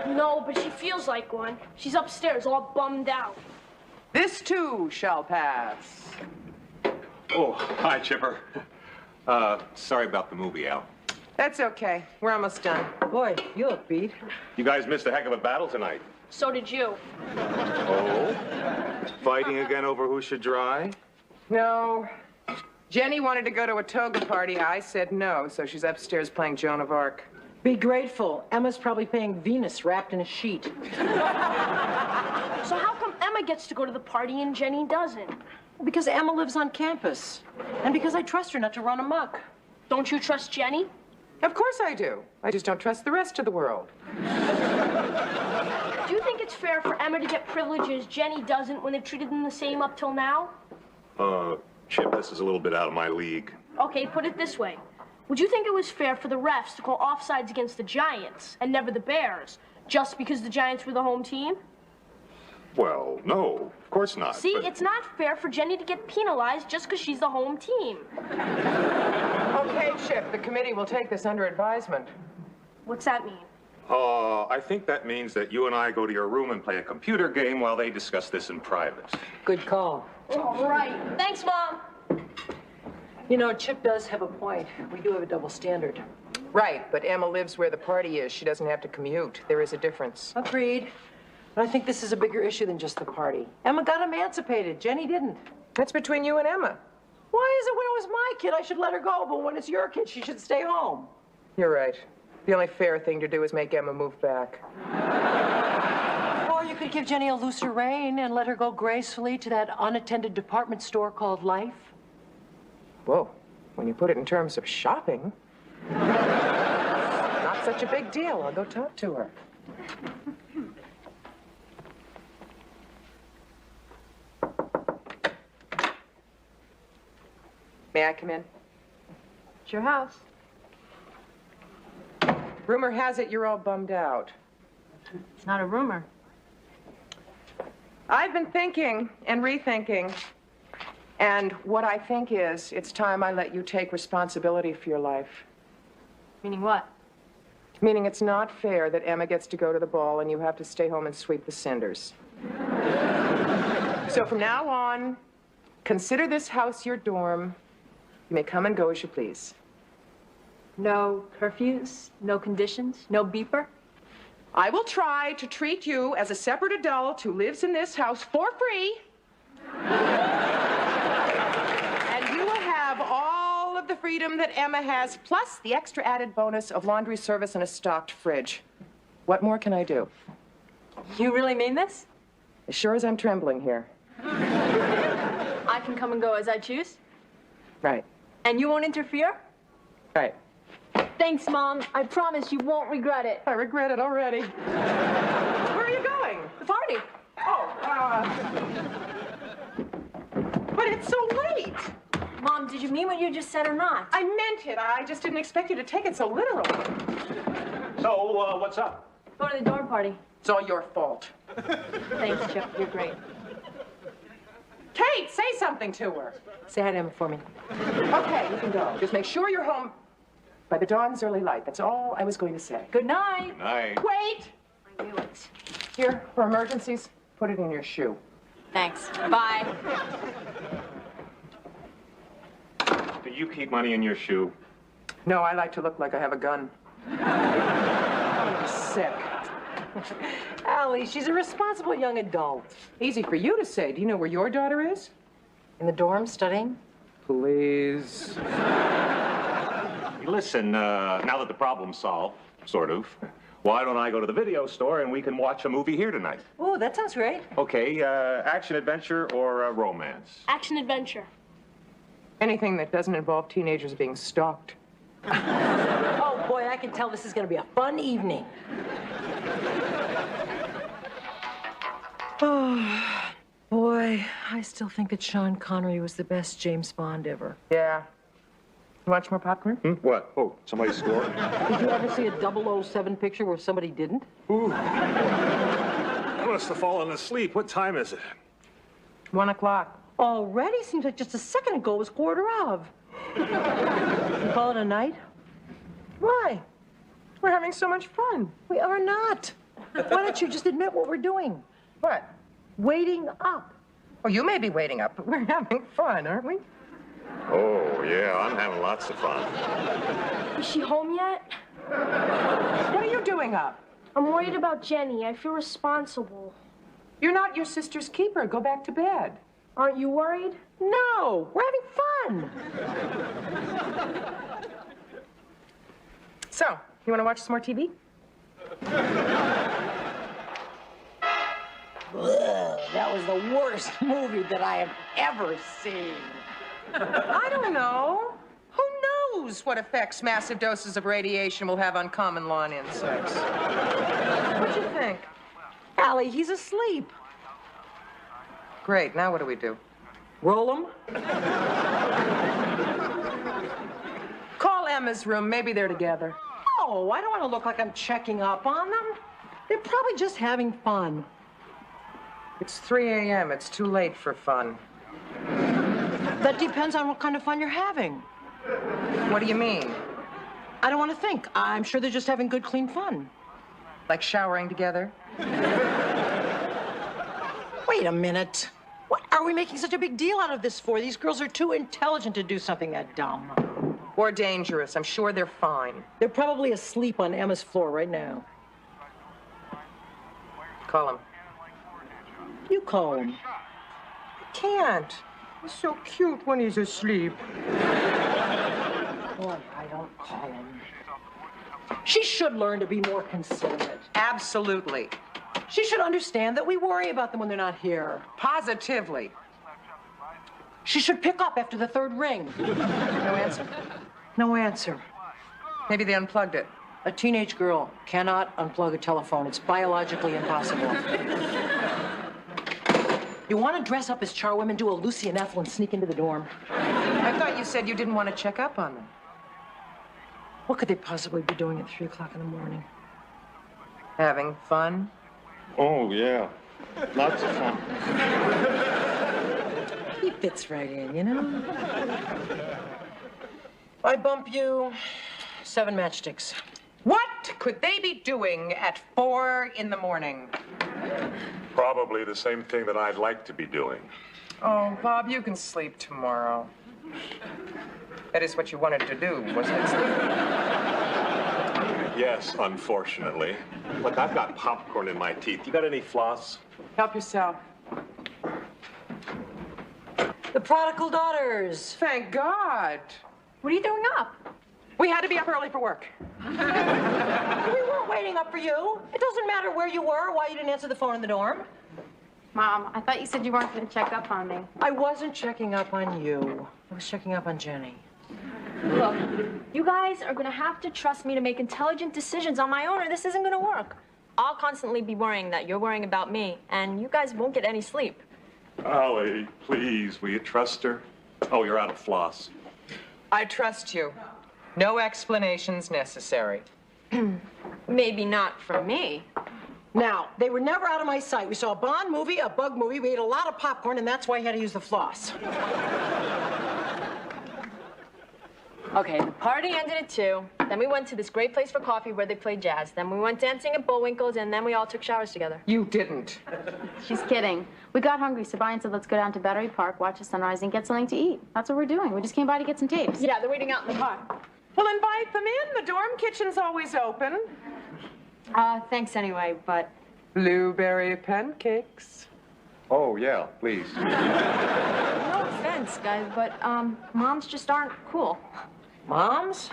No, but she feels like one. She's upstairs, all bummed out. This too shall pass. Oh, hi, Chipper. Sorry about the movie, Al. That's okay. We're almost done. Boy, you look beat. You guys missed a heck of a battle tonight. So did you. Oh? Fighting again over who should dry? No. Jenny wanted to go to a toga party. I said no, so she's upstairs playing Joan of Arc. Be grateful. Emma's probably playing Venus wrapped in a sheet. So how come Emma gets to go to the party and Jenny doesn't? Because Emma lives on campus. And because I trust her not to run amok. Don't you trust Jenny? Of course I do. I just don't trust the rest of the world. Do you think it's fair for Emma to get privileges Jenny doesn't when they've treated them the same up till now? Chip, this is a little bit out of my league. Okay, put it this way. Would you think it was fair for the refs to call offsides against the Giants and never the Bears, just because the Giants were the home team? Well, no, of course not. See, but- it's not fair for Jenny to get penalized just because she's the home team. Okay, Chip, the committee will take this under advisement. What's that mean? I think that means that you and I go to your room and play a computer game while they discuss this in private. Good call. All right. Thanks, Mom. You know, Chip does have a point. We do have a double standard. Right, but Emma lives where the party is. She doesn't have to commute. There is a difference. Agreed. But I think this is a bigger issue than just the party. Emma got emancipated. Jenny didn't. That's between you and Emma. Why is it when it was my kid I should let her go, but when it's your kid she should stay home? You're right. The only fair thing to do is make Emma move back. Or you could give Jenny a looser rein and let her go gracefully to that unattended department store called Life. Whoa, when you put it in terms of shopping, not such a big deal. I'll go talk to her. May I come in? It's your house. Rumor has it you're all bummed out. It's not a rumor. I've been thinking and rethinking, and what I think is it's time I let you take responsibility for your life. Meaning what? Meaning it's not fair that Emma gets to go to the ball and you have to stay home and sweep the cinders. So from now on, consider this house your dorm. You may come and go as you please. No curfews, no conditions, no beeper? I will try to treat you as a separate adult who lives in this house for free. And you will have all of the freedom that Emma has, plus the extra added bonus of laundry service and a stocked fridge. What more can I do? You really mean this? As sure as I'm trembling here. I can come and go as I choose? Right. And you won't interfere? Right. Thanks, Mom. I promise you won't regret it. I regret it already. Where are you going? The party. Oh, but it's so late. Mom, did you mean what you just said or not? I meant it. I just didn't expect you to take it so literally. So, what's up? Go to the dorm party. It's all your fault. Thanks, Chip. You're great. Kate, say something to her. Say hi to Emma for me. Okay, you can go. Just make sure you're home by the dawn's early light. That's all I was going to say. Good night. Night. Wait! I knew it. Here, for emergencies, put it in your shoe. Thanks. Bye. Do you keep money in your shoe? No, I like to look like I have a gun. I'm sick. Allie, she's a responsible young adult. Easy for you to say. Do you know where your daughter is? In the dorm, studying? Please. Listen, now that the problem's solved, sort of, why don't I go to the video store and we can watch a movie here tonight? Oh, that sounds great. Okay, action adventure or romance? Action adventure. Anything that doesn't involve teenagers being stalked. Oh, boy, I can tell this is going to be a fun evening. Oh, boy, I still think that Sean Connery was the best James Bond ever. Yeah. You want some more popcorn? What? Oh, somebody scored? Did you ever see a 007 picture where somebody didn't? Ooh. I must have fallen asleep. What time is it? 1 o'clock. Already? Seems like just a second ago it was 1:15. You call it a night? Why? We're having so much fun. We are not. Why don't you just admit what we're doing? What? Waiting up. Oh, you may be waiting up, but we're having fun, aren't we? Oh, yeah, I'm having lots of fun. Is she home yet? What are you doing up? I'm worried about Jenny. I feel responsible. You're not your sister's keeper. Go back to bed. Aren't you worried? No, we're having fun. So, you want to watch some more TV? That was the worst movie that I have ever seen. I don't know. Who knows what effects massive doses of radiation will have on common lawn insects? What'd you think? Allie, he's asleep. Great, now what do we do? Roll him? Call Emma's room. Maybe they're together. No, I don't want to look like I'm checking up on them. They're probably just having fun. It's 3 a.m. It's too late for fun. That depends on what kind of fun you're having. What do you mean? I don't want to think. I'm sure they're just having good, clean fun. Like showering together? Wait a minute. What are we making such a big deal out of this for? These girls are too intelligent to do something that dumb. Or dangerous. I'm sure they're fine. They're probably asleep on Emma's floor right now. Call him. You call him. I can't. He's so cute when he's asleep. Boy, I don't call him. She should learn to be more considerate. Absolutely. She should understand that we worry about them when they're not here. Positively. She should pick up after the third ring. No answer? No answer. Maybe they unplugged it. A teenage girl cannot unplug a telephone. It's biologically impossible. You want to dress up as charwomen, do a Lucy and Ethel, and sneak into the dorm? I thought you said you didn't want to check up on them. What could they possibly be doing at 3 o'clock in the morning? Having fun? Oh, yeah. Lots of fun. He fits right in, you know? I bump you 7 matchsticks. What could they be doing at 4 in the morning? Probably the same thing that I'd like to be doing. Oh, Bob, you can sleep tomorrow. That is what you wanted to do, wasn't it, sleep? Yes, unfortunately. Look, I've got popcorn in my teeth. You got any floss? Help yourself. The Prodigal Daughters. Thank God. What are you doing up? We had to be up early for work. We weren't waiting up for you. It doesn't matter where you were or why you didn't answer the phone in the dorm. Mom, I thought you said you weren't going to check up on me. I wasn't checking up on you. I was checking up on Jenny. Look, you guys are going to have to trust me to make intelligent decisions on my own, or this isn't going to work. I'll constantly be worrying that you're worrying about me, and you guys won't get any sleep. Allie, please, will you trust her? Oh, you're out of floss. I trust you. No explanations necessary. Maybe not from me. Now, they were never out of my sight. We saw a Bond movie, a Bug movie, we ate a lot of popcorn, and that's why I had to use the floss. Okay, the party ended at 2. Then we went to this great place for coffee where they played jazz. Then we went dancing at Bullwinkle's, and then we all took showers together. You didn't. She's kidding. We got hungry, so Brian said, let's go down to Battery Park, watch the sunrise, and get something to eat. That's what we're doing. We just came by to get some tapes. Yeah, they're waiting out in the car. Well, invite them in. The dorm kitchen's always open. Thanks anyway, but... Blueberry pancakes. Oh, yeah, please. No offense, guys, but, moms just aren't cool. Moms?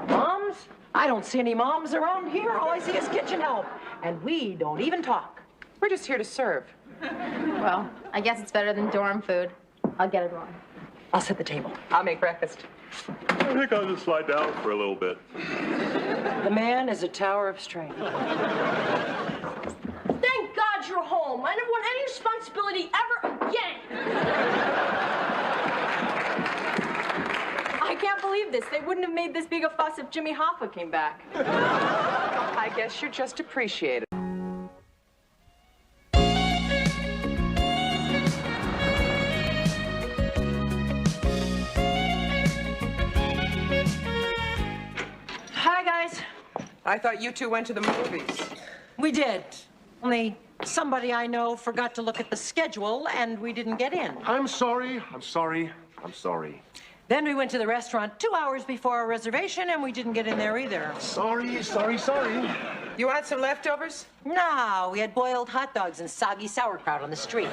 Moms? I don't see any moms around here. All I see is kitchen help. And we don't even talk. We're just here to serve. Well, I guess it's better than dorm food. I'll get it wrong. I'll set the table. I'll make breakfast. I think I'll just slide down for a little bit. The man is a tower of strength. Thank God you're home. I never want any responsibility ever again. I can't believe this. They wouldn't have made this big a fuss if Jimmy Hoffa came back. I guess you're just appreciated. Hi, guys. I thought you two went to the movies. We did. Only somebody I know forgot to look at the schedule, and we didn't get in. I'm sorry. Then we went to the restaurant 2 hours before our reservation, and we didn't get in there either. Sorry. You want some leftovers? No, we had boiled hot dogs and soggy sauerkraut on the street.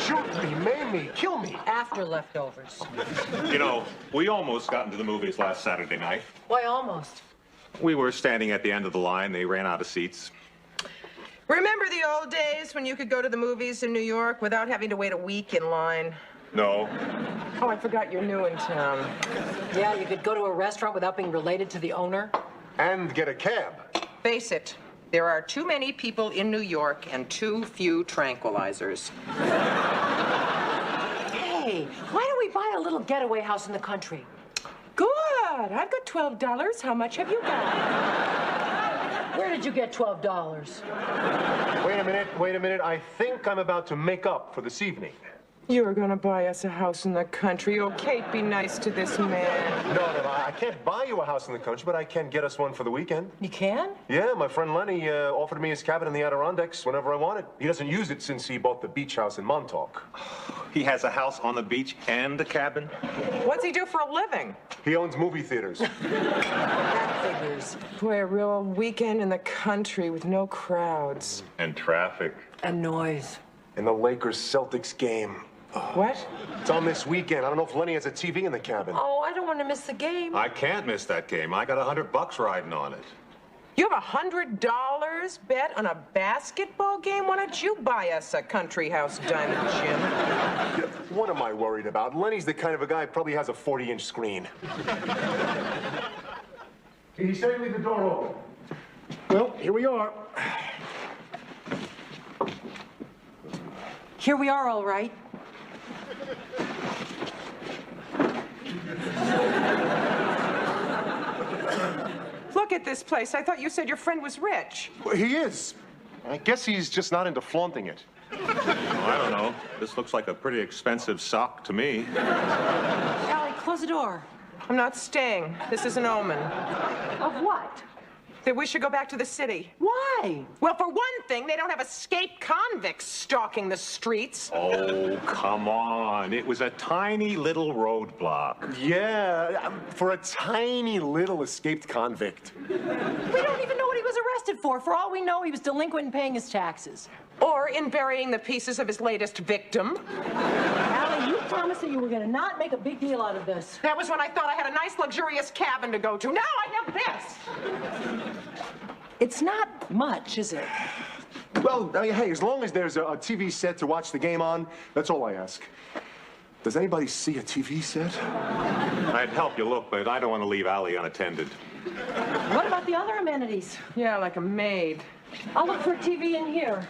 Shoot me, maim me, kill me. After leftovers. You know, we almost got into the movies last Saturday night. Why, almost. We were standing at the end of the line. They ran out of seats. Remember the old days when you could go to the movies in New York without having to wait a week in line? No. Oh, I forgot you're new in town. Yeah, you could go to a restaurant without being related to the owner. And get a cab. Face it, there are too many people in New York and too few tranquilizers. Hey, why don't we buy a little getaway house in the country? Good. I've got $12. How much have you got? Where did you get $12? Wait a minute. I think I'm about to make up for this evening. You were gonna buy us a house in the country. Oh, Kate, be nice to this man. No, I can't buy you a house in the country, but I can get us one for the weekend. You can? Yeah, my friend Lenny offered me his cabin in the Adirondacks whenever I wanted. He doesn't use it since he bought the beach house in Montauk. He has a house on the beach and a cabin. What's he do for a living? He owns movie theaters. That figures. Boy, a real weekend in the country with no crowds. And traffic. And noise. And the Lakers-Celtics game. What? It's on this weekend. I don't know if Lenny has a TV in the cabin. Oh, I don't want to miss the game. I can't miss that game. I got $100 riding on it. You have $100 bet on a basketball game? Why don't you buy us a country house, Diamond Jim? What am I worried about? Lenny's the kind of a guy who probably has a 40-inch screen. He said to leave the door open. Well, here we are. Here we are, all right. Look at this place. I thought you said your friend was rich. Well, he is. I guess he's just not into flaunting it. I don't know. This looks like a pretty expensive sock to me. Allie, close the door. I'm not staying. This is an omen. Of what? That we should go back to the city. Why? Well, for one thing, they don't have escaped convicts stalking the streets. Oh, come on. It was a tiny little roadblock. Yeah, for a tiny little escaped convict. We don't even know what he was arrested for. For all we know, he was delinquent in paying his taxes. Or in burying the pieces of his latest victim. Allie, you promised that you were going to not make a big deal out of this. That was when I thought I had a nice, luxurious cabin to go to. Now I have this. It's not much, is it? Well, hey, as long as there's a TV set to watch the game on, that's all I ask. Does anybody see a TV set? I'd help you look, but I don't want to leave Allie unattended. What about the other amenities? Yeah, like a maid. I'll look for a TV in here.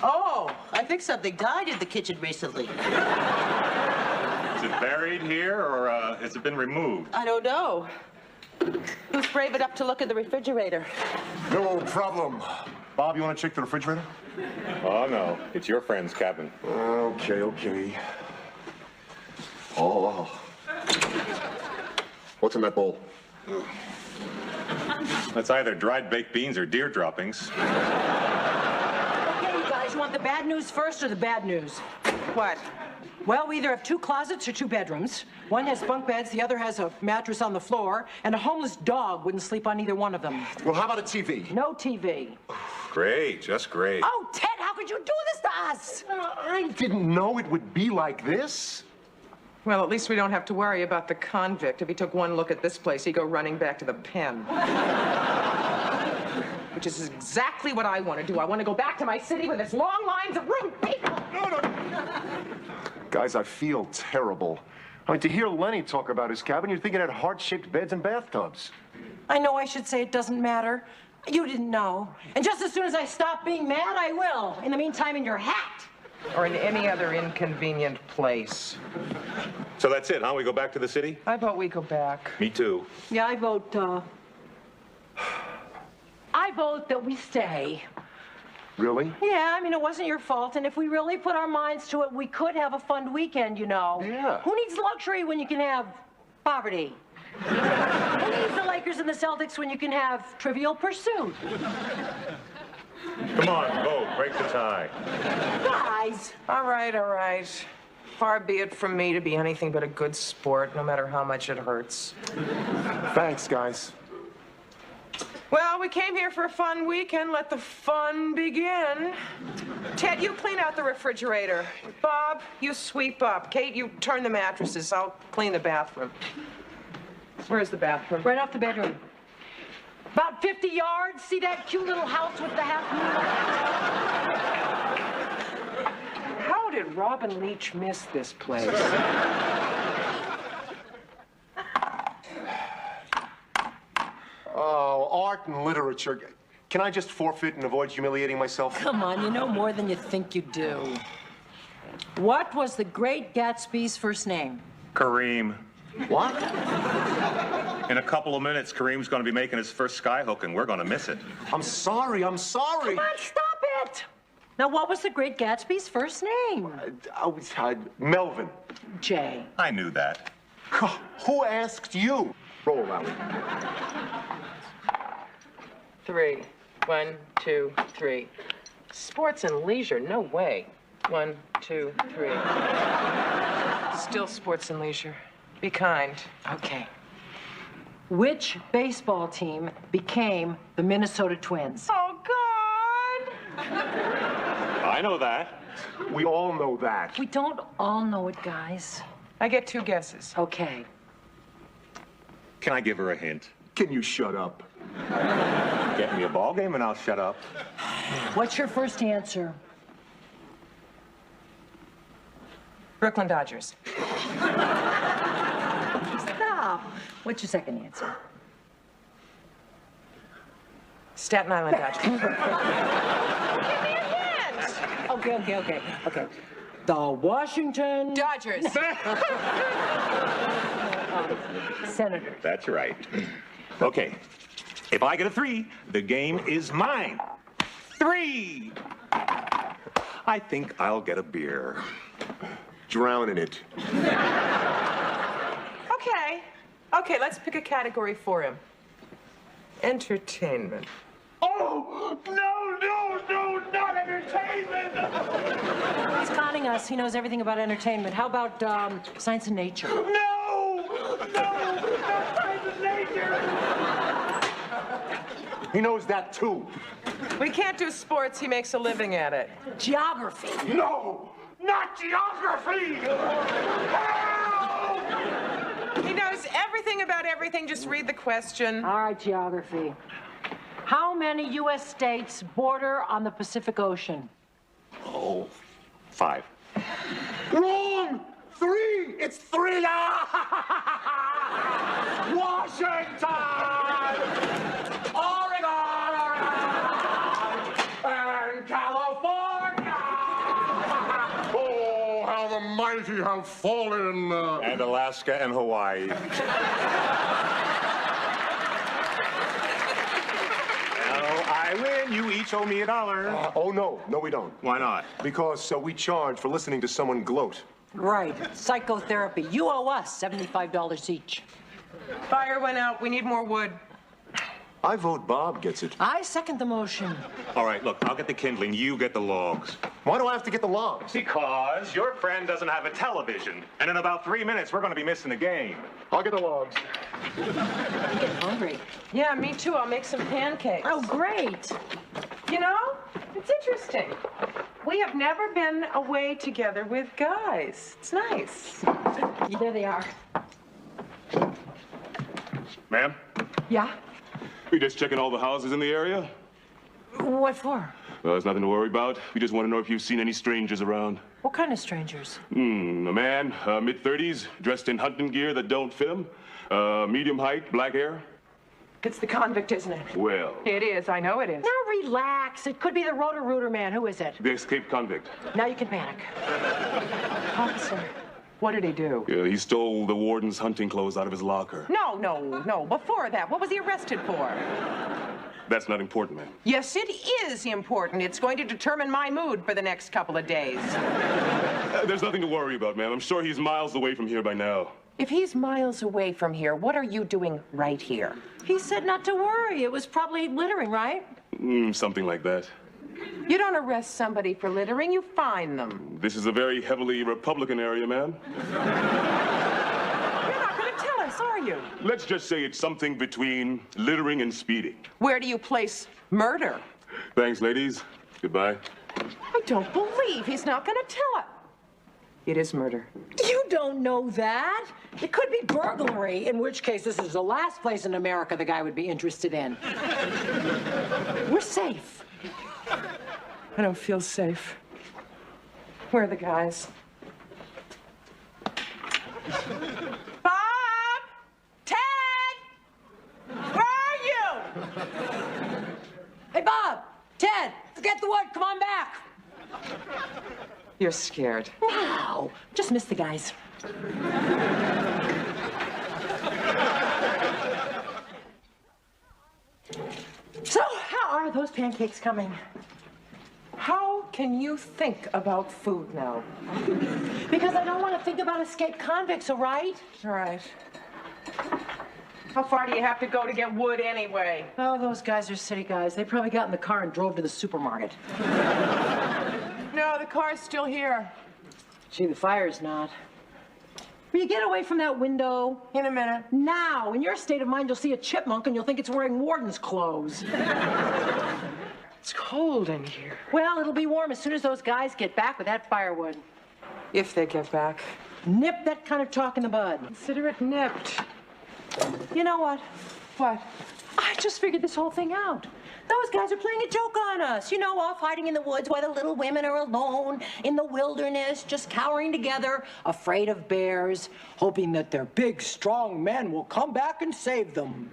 Oh, I think something died in the kitchen recently. Is it buried here, or has it been removed? I don't know. Who's brave enough to look in the refrigerator? No problem. Bob, you want to check the refrigerator? Oh, no. It's your friend's cabin. Okay. Oh. What's in that bowl? That's either dried baked beans or deer droppings. Okay, you guys, you want the bad news first or the bad news? What? Well, we either have 2 closets or 2 bedrooms. One has bunk beds, the other has a mattress on the floor, and a homeless dog wouldn't sleep on either one of them. Well, how about a TV? No TV. Great, just great. Oh, Ted, how could you do this to us? I didn't know it would be like this. Well, at least we don't have to worry about the convict. If he took one look at this place, he'd go running back to the pen. Which is exactly what I want to do. I want to go back to my city with its long lines of rude people. Guys, I feel terrible. I mean, to hear Lenny talk about his cabin, you'd think it had heart-shaped beds and bathtubs. I know I should say it doesn't matter. You didn't know. And just as soon as I stop being mad, I will. In the meantime, in your hat. Or in any other inconvenient place. So that's it, huh? We go back to the city? I vote we go back. Me too. Yeah, I vote that we stay. Really? Yeah, I mean, it wasn't your fault, and if we really put our minds to it, we could have a fun weekend, you know. Yeah. Who needs luxury when you can have poverty? Who needs the Lakers and the Celtics when you can have Trivial Pursuit? Come on, vote. Break the tie. Guys! All right. Far be it from me to be anything but a good sport, no matter how much it hurts. Thanks, guys. Well, we came here for a fun weekend. Let the fun begin. Ted, you clean out the refrigerator. Bob, you sweep up. Kate, you turn the mattresses. I'll clean the bathroom. Where's the bathroom? Right off the bedroom. About 50 yards. See that cute little house with the half moon? How did Robin Leach miss this place? Oh, art and literature. Can I just forfeit and avoid humiliating myself? Come on, you know more than you think you do. What was the Great Gatsby's first name? Kareem. What? In a couple of minutes, Kareem's going to be making his first skyhook, and we're going to miss it. I'm sorry. Come on, stop it! Now, what was the Great Gatsby's first name? Melvin. Jay. I knew that. Who asked you? Roll, Allie. 3. 1, 2, 3. Sports and leisure, no way. 1, 2, 3. Still sports and leisure. Be kind. Okay. Which baseball team became the Minnesota Twins? Oh, God! I know that. We all know that. We don't all know it, guys. I get 2 guesses. Okay. Can I give her a hint? Can you shut up? Get me a ball game and I'll shut up. What's your first answer? Brooklyn Dodgers. Stop. What's your second answer? Staten Island Dodgers. Give me a hint! Okay. The Washington Dodgers. Senators. That's right. Okay. If I get a 3, the game is mine. 3! I think I'll get a beer. Drown in it. Okay, let's pick a category for him. Entertainment. Oh, no, not entertainment! He's conning us. He knows everything about entertainment. How about science and nature? No, not science and nature! He knows that, too. We can't do sports. He makes a living at it. Geography. No, not geography! He knows everything about everything. Just read the question. All right, geography. How many U.S. states border on the Pacific Ocean? Oh, 5. Wrong! 3! It's 3! Washington! Oregon! And California! Oh, how the mighty have fallen! And Alaska and Hawaii. I win. You each owe me $1. Oh, no. No, we don't. Why not? Because we charge for listening to someone gloat. Right. Psychotherapy. You owe us $75 each. Fire went out. We need more wood. I vote Bob gets it. I second the motion. All right, look, I'll get the kindling, you get the logs. Why do I have to get the logs? Because your friend doesn't have a television. And in about 3 minutes, we're going to be missing the game. I'll get the logs. I'm getting hungry. Yeah, me too. I'll make some pancakes. Oh, great. You know, it's interesting. We have never been away together with guys. It's nice. There they are. Ma'am, Yeah? We just checking all the houses in the area? What for? There's nothing to worry about. We just want to know if you've seen any strangers around. What kind of strangers? A man, mid-30s, dressed in hunting gear that don't fit him. Medium height, black hair. It's the convict, isn't it? Well, It is. I know it is. Now relax. It could be the Roto-Rooter man. Who is it? the escaped convict. Now you can panic. Officer, what did he do? Yeah, he stole the warden's hunting clothes out of his locker. No. Before that, what was he arrested for? That's not important, ma'am. Yes, it is important. It's going to determine my mood for the next couple of days. There's nothing to worry about, ma'am. I'm sure he's miles away from here by now. If he's miles away from here, what are you doing right here? He said not to worry. It was probably littering, right? Something like that. You don't arrest somebody for littering, you fine them. This is a very heavily Republican area, ma'am. You're not going to tell us, are you? Let's just say it's something between littering and speeding. Where do you place murder? Thanks, ladies. Goodbye. I don't believe he's not going to tell us. It is murder. You don't know that. It could be burglary, in which case this is the last place in America the guy would be interested in. We're safe. I don't feel safe. Where are the guys? Bob! Ted! Where are you? Hey, Bob! Ted! Forget the wood. Come on back. You're scared. No. Just miss the guys. So, how are those pancakes coming? How can you think about food now? Because I don't want to think about escaped convicts, all right? All right. How far do you have to go to get wood anyway? Oh, those guys are city guys. They probably got in the car and drove to the supermarket. No, the car's still here. Gee, the fire's not. Will you get away from that window? In a minute. Now, in your state of mind, you'll see a chipmunk and you'll think it's wearing warden's clothes. It's cold in here. Well, it'll be warm as soon as those guys get back with that firewood. If they get back. Nip that kind of talk in the bud. Consider it nipped. You know what? What? I just figured this whole thing out. Those guys are playing a joke on us. You know, off hiding in the woods while the little women are alone in the wilderness, just cowering together, afraid of bears, hoping that their big, strong men will come back and save them.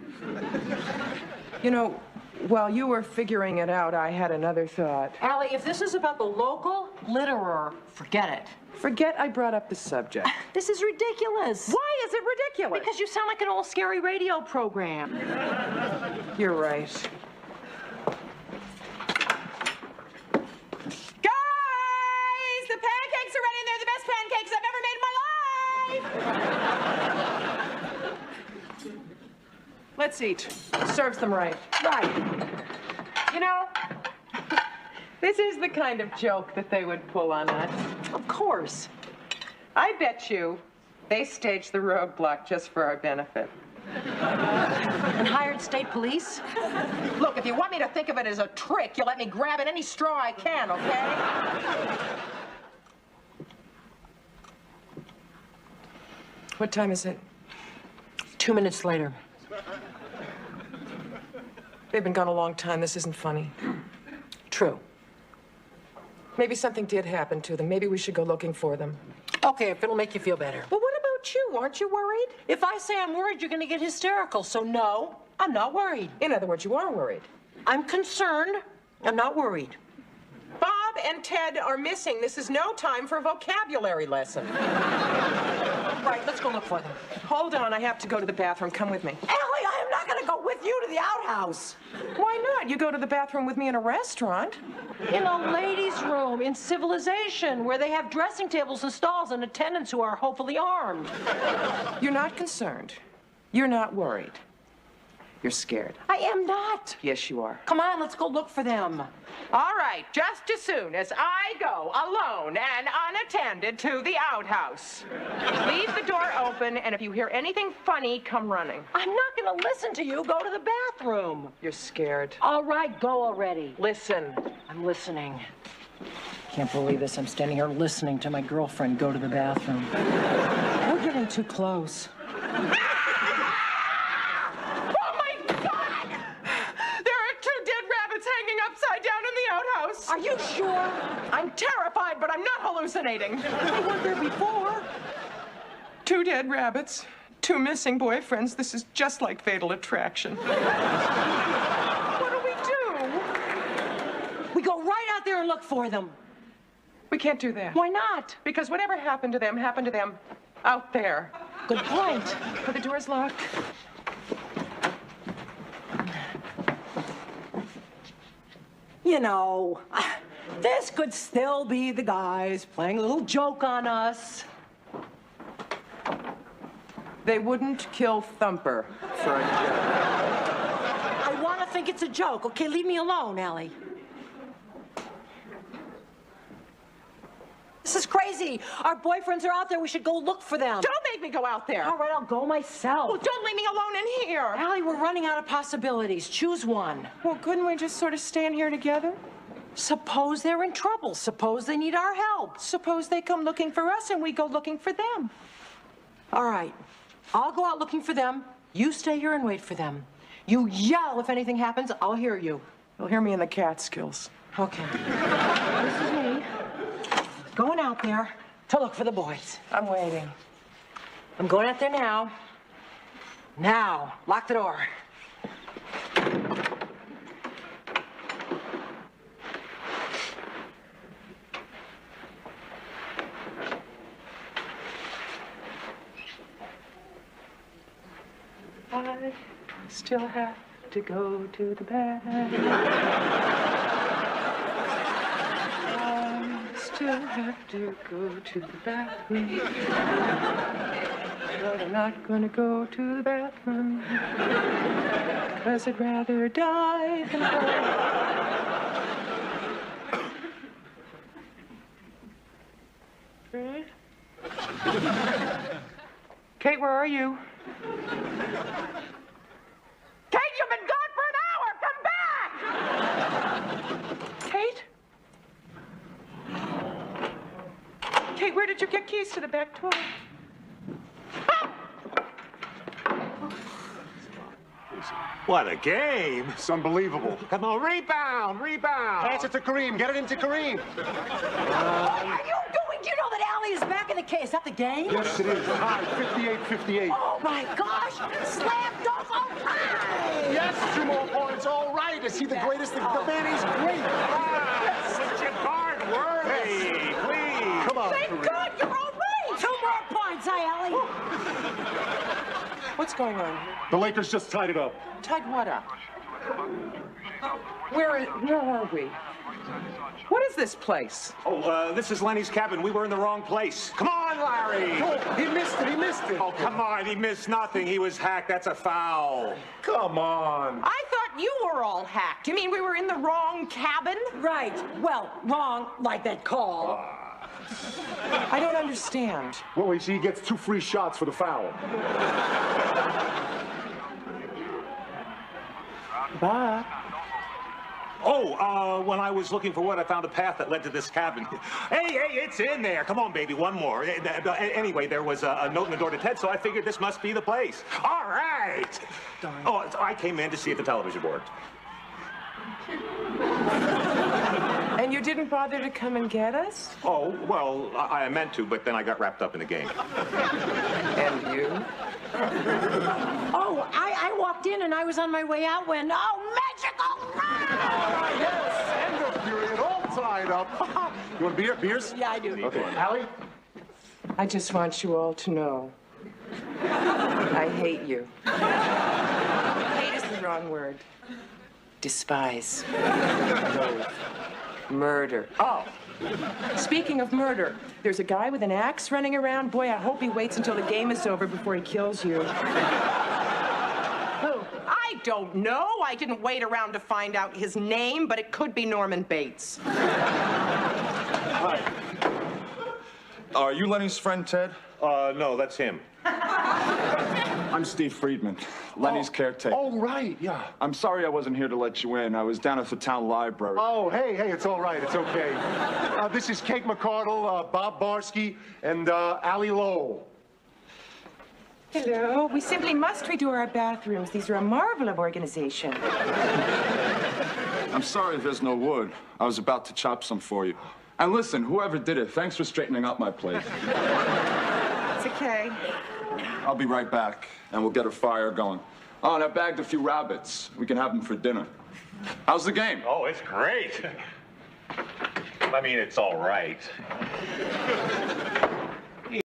You know, while you were figuring it out, I had another thought. Allie, if this is about the local litterer, forget it. Forget I brought up the subject. This is ridiculous. Why is it ridiculous? Because you sound like an old scary radio program. You're right. Guys, the pancakes are ready and they're the best pancakes I've ever made in my life. Let's eat. Serves them right. Right. You know, this is the kind of joke that they would pull on us. Of course. I bet you they staged the roadblock just for our benefit. And hired state police? Look, if you want me to think of it as a trick, you let me grab at any straw I can, okay? What time is it? 2 minutes later. They've been gone a long time. This isn't funny. True. Maybe something did happen to them. Maybe we should go looking for them. Okay, if it'll make you feel better. But what about you? Aren't you worried? If I say I'm worried, you're going to get hysterical. So no, I'm not worried. In other words, you are worried. I'm concerned. I'm not worried. Bob and Ted are missing. This is no time for a vocabulary lesson. Right, let's go look for them. Hold on, I have to go to the bathroom. Come with me. Allie, I am not going to go with you to the outhouse. Why not? You go to the bathroom with me in a restaurant. In a ladies' room in civilization where they have dressing tables and stalls and attendants who are hopefully armed. You're not concerned. You're not worried. You're scared. I am not. Yes, you are. Come on, let's go look for them. All right, just as soon as I go alone and unattended to the outhouse. Leave the door open, and if you hear anything funny, come running. I'm not going to listen to you. Go to the bathroom. You're scared. All right, go already. Listen. I'm listening. Can't believe this. I'm standing here listening to my girlfriend go to the bathroom. We're getting too close. Upside down in the outhouse. Are you sure? I'm terrified, but I'm not hallucinating. They weren't there before. 2 dead rabbits, 2 missing boyfriends. This is just like Fatal Attraction. What do we do? We go right out there and look for them. We can't do that. Why not? Because whatever happened to them out there. Good point. But the door's locked. You know, this could still be the guys playing a little joke on us. They wouldn't kill Thumper for a joke. I want to think it's a joke. Okay, leave me alone, Allie. This is crazy. Our boyfriends are out there. We should go look for them. Don't make me go out there. All right, I'll go myself. Well, don't leave me alone in here. Allie, we're running out of possibilities. Choose one. Well, couldn't we just sort of stand here together? Suppose they're in trouble. Suppose they need our help. Suppose they come looking for us and we go looking for them. All right. I'll go out looking for them. You stay here and wait for them. You yell if anything happens. I'll hear you. You'll hear me in the Catskills. Okay. This is me. Going out there to look for the boys. I'm waiting. I'm going out there now. Now, lock the door. I still have to go to the bathroom. Still have to go to the bathroom. But I'm not gonna go to the bathroom. 'Cause I'd rather die than go. Kate, where are you? Kate, you've been gone for an hour! Come back! Kate? Kate, where did you get keys to the back door? What a game! It's unbelievable. Come on, rebound! Pass it to Kareem. Get it into Kareem. What are you doing? Do you know that Allie is back in the case? Is that the game? Yes, it is. Tied 58-58. Oh, my gosh. Slam dunk, all right. Yes, 2 more points. All right. Is he the greatest? The man, he's great. Put your guard worthy, please. Come on, Thank Kareem. God you're all right. 2 more points, Allie. What's going on here? The Lakers just tied it up. Tied what up? Where are we? What is this place? Oh, this is Lenny's cabin. We were in the wrong place. Come on, Larry! Oh, he missed it. He missed it. Oh, come on. He missed nothing. He was hacked. That's a foul. Come on. I thought you were all hacked. You mean we were in the wrong cabin? Right. Well, wrong like that call. I don't understand. Well, you see, he gets 2 free shots for the foul. Bob. Oh, when I was looking for wood, I found a path that led to this cabin. Hey, it's in there. Come on, baby, one more. Anyway, there was a note in the door to Ted, so I figured this must be the place. All right. Darn. Oh, I came in to see if the television worked. And you didn't bother to come and get us? Oh, well, I meant to, but then I got wrapped up in the game. And you? Oh, I walked in and I was on my way out when, magical round! Yes, end of period, all tied up. You want beer? Beers? Yeah, I do. Okay, Allie? I just want you all to know. I hate you. Hate is the wrong word. Despise. Loathe. Murder. Oh, Speaking of murder, there's a guy with an axe running around. Boy, I hope he waits until the game is over before he kills you. I don't know. I didn't wait around to find out his name, but it could be Norman Bates. Hi. Are you Lenny's friend, Ted? No, that's him. I'm Steve Friedman, Lenny's caretaker. Oh, right, yeah. I'm sorry I wasn't here to let you in. I was down at the town library. Oh, hey, it's all right. It's okay. This is Kate McCardle, Bob Barsky, and Allie Lowell. Hello. We simply must redo our bathrooms. These are a marvel of organization. I'm sorry there's no wood. I was about to chop some for you. And listen, whoever did it, thanks for straightening up my place. It's okay. I'll be right back, and we'll get a fire going. Oh, and I bagged a few rabbits. We can have them for dinner. How's the game? Oh, it's great. I mean, it's all right.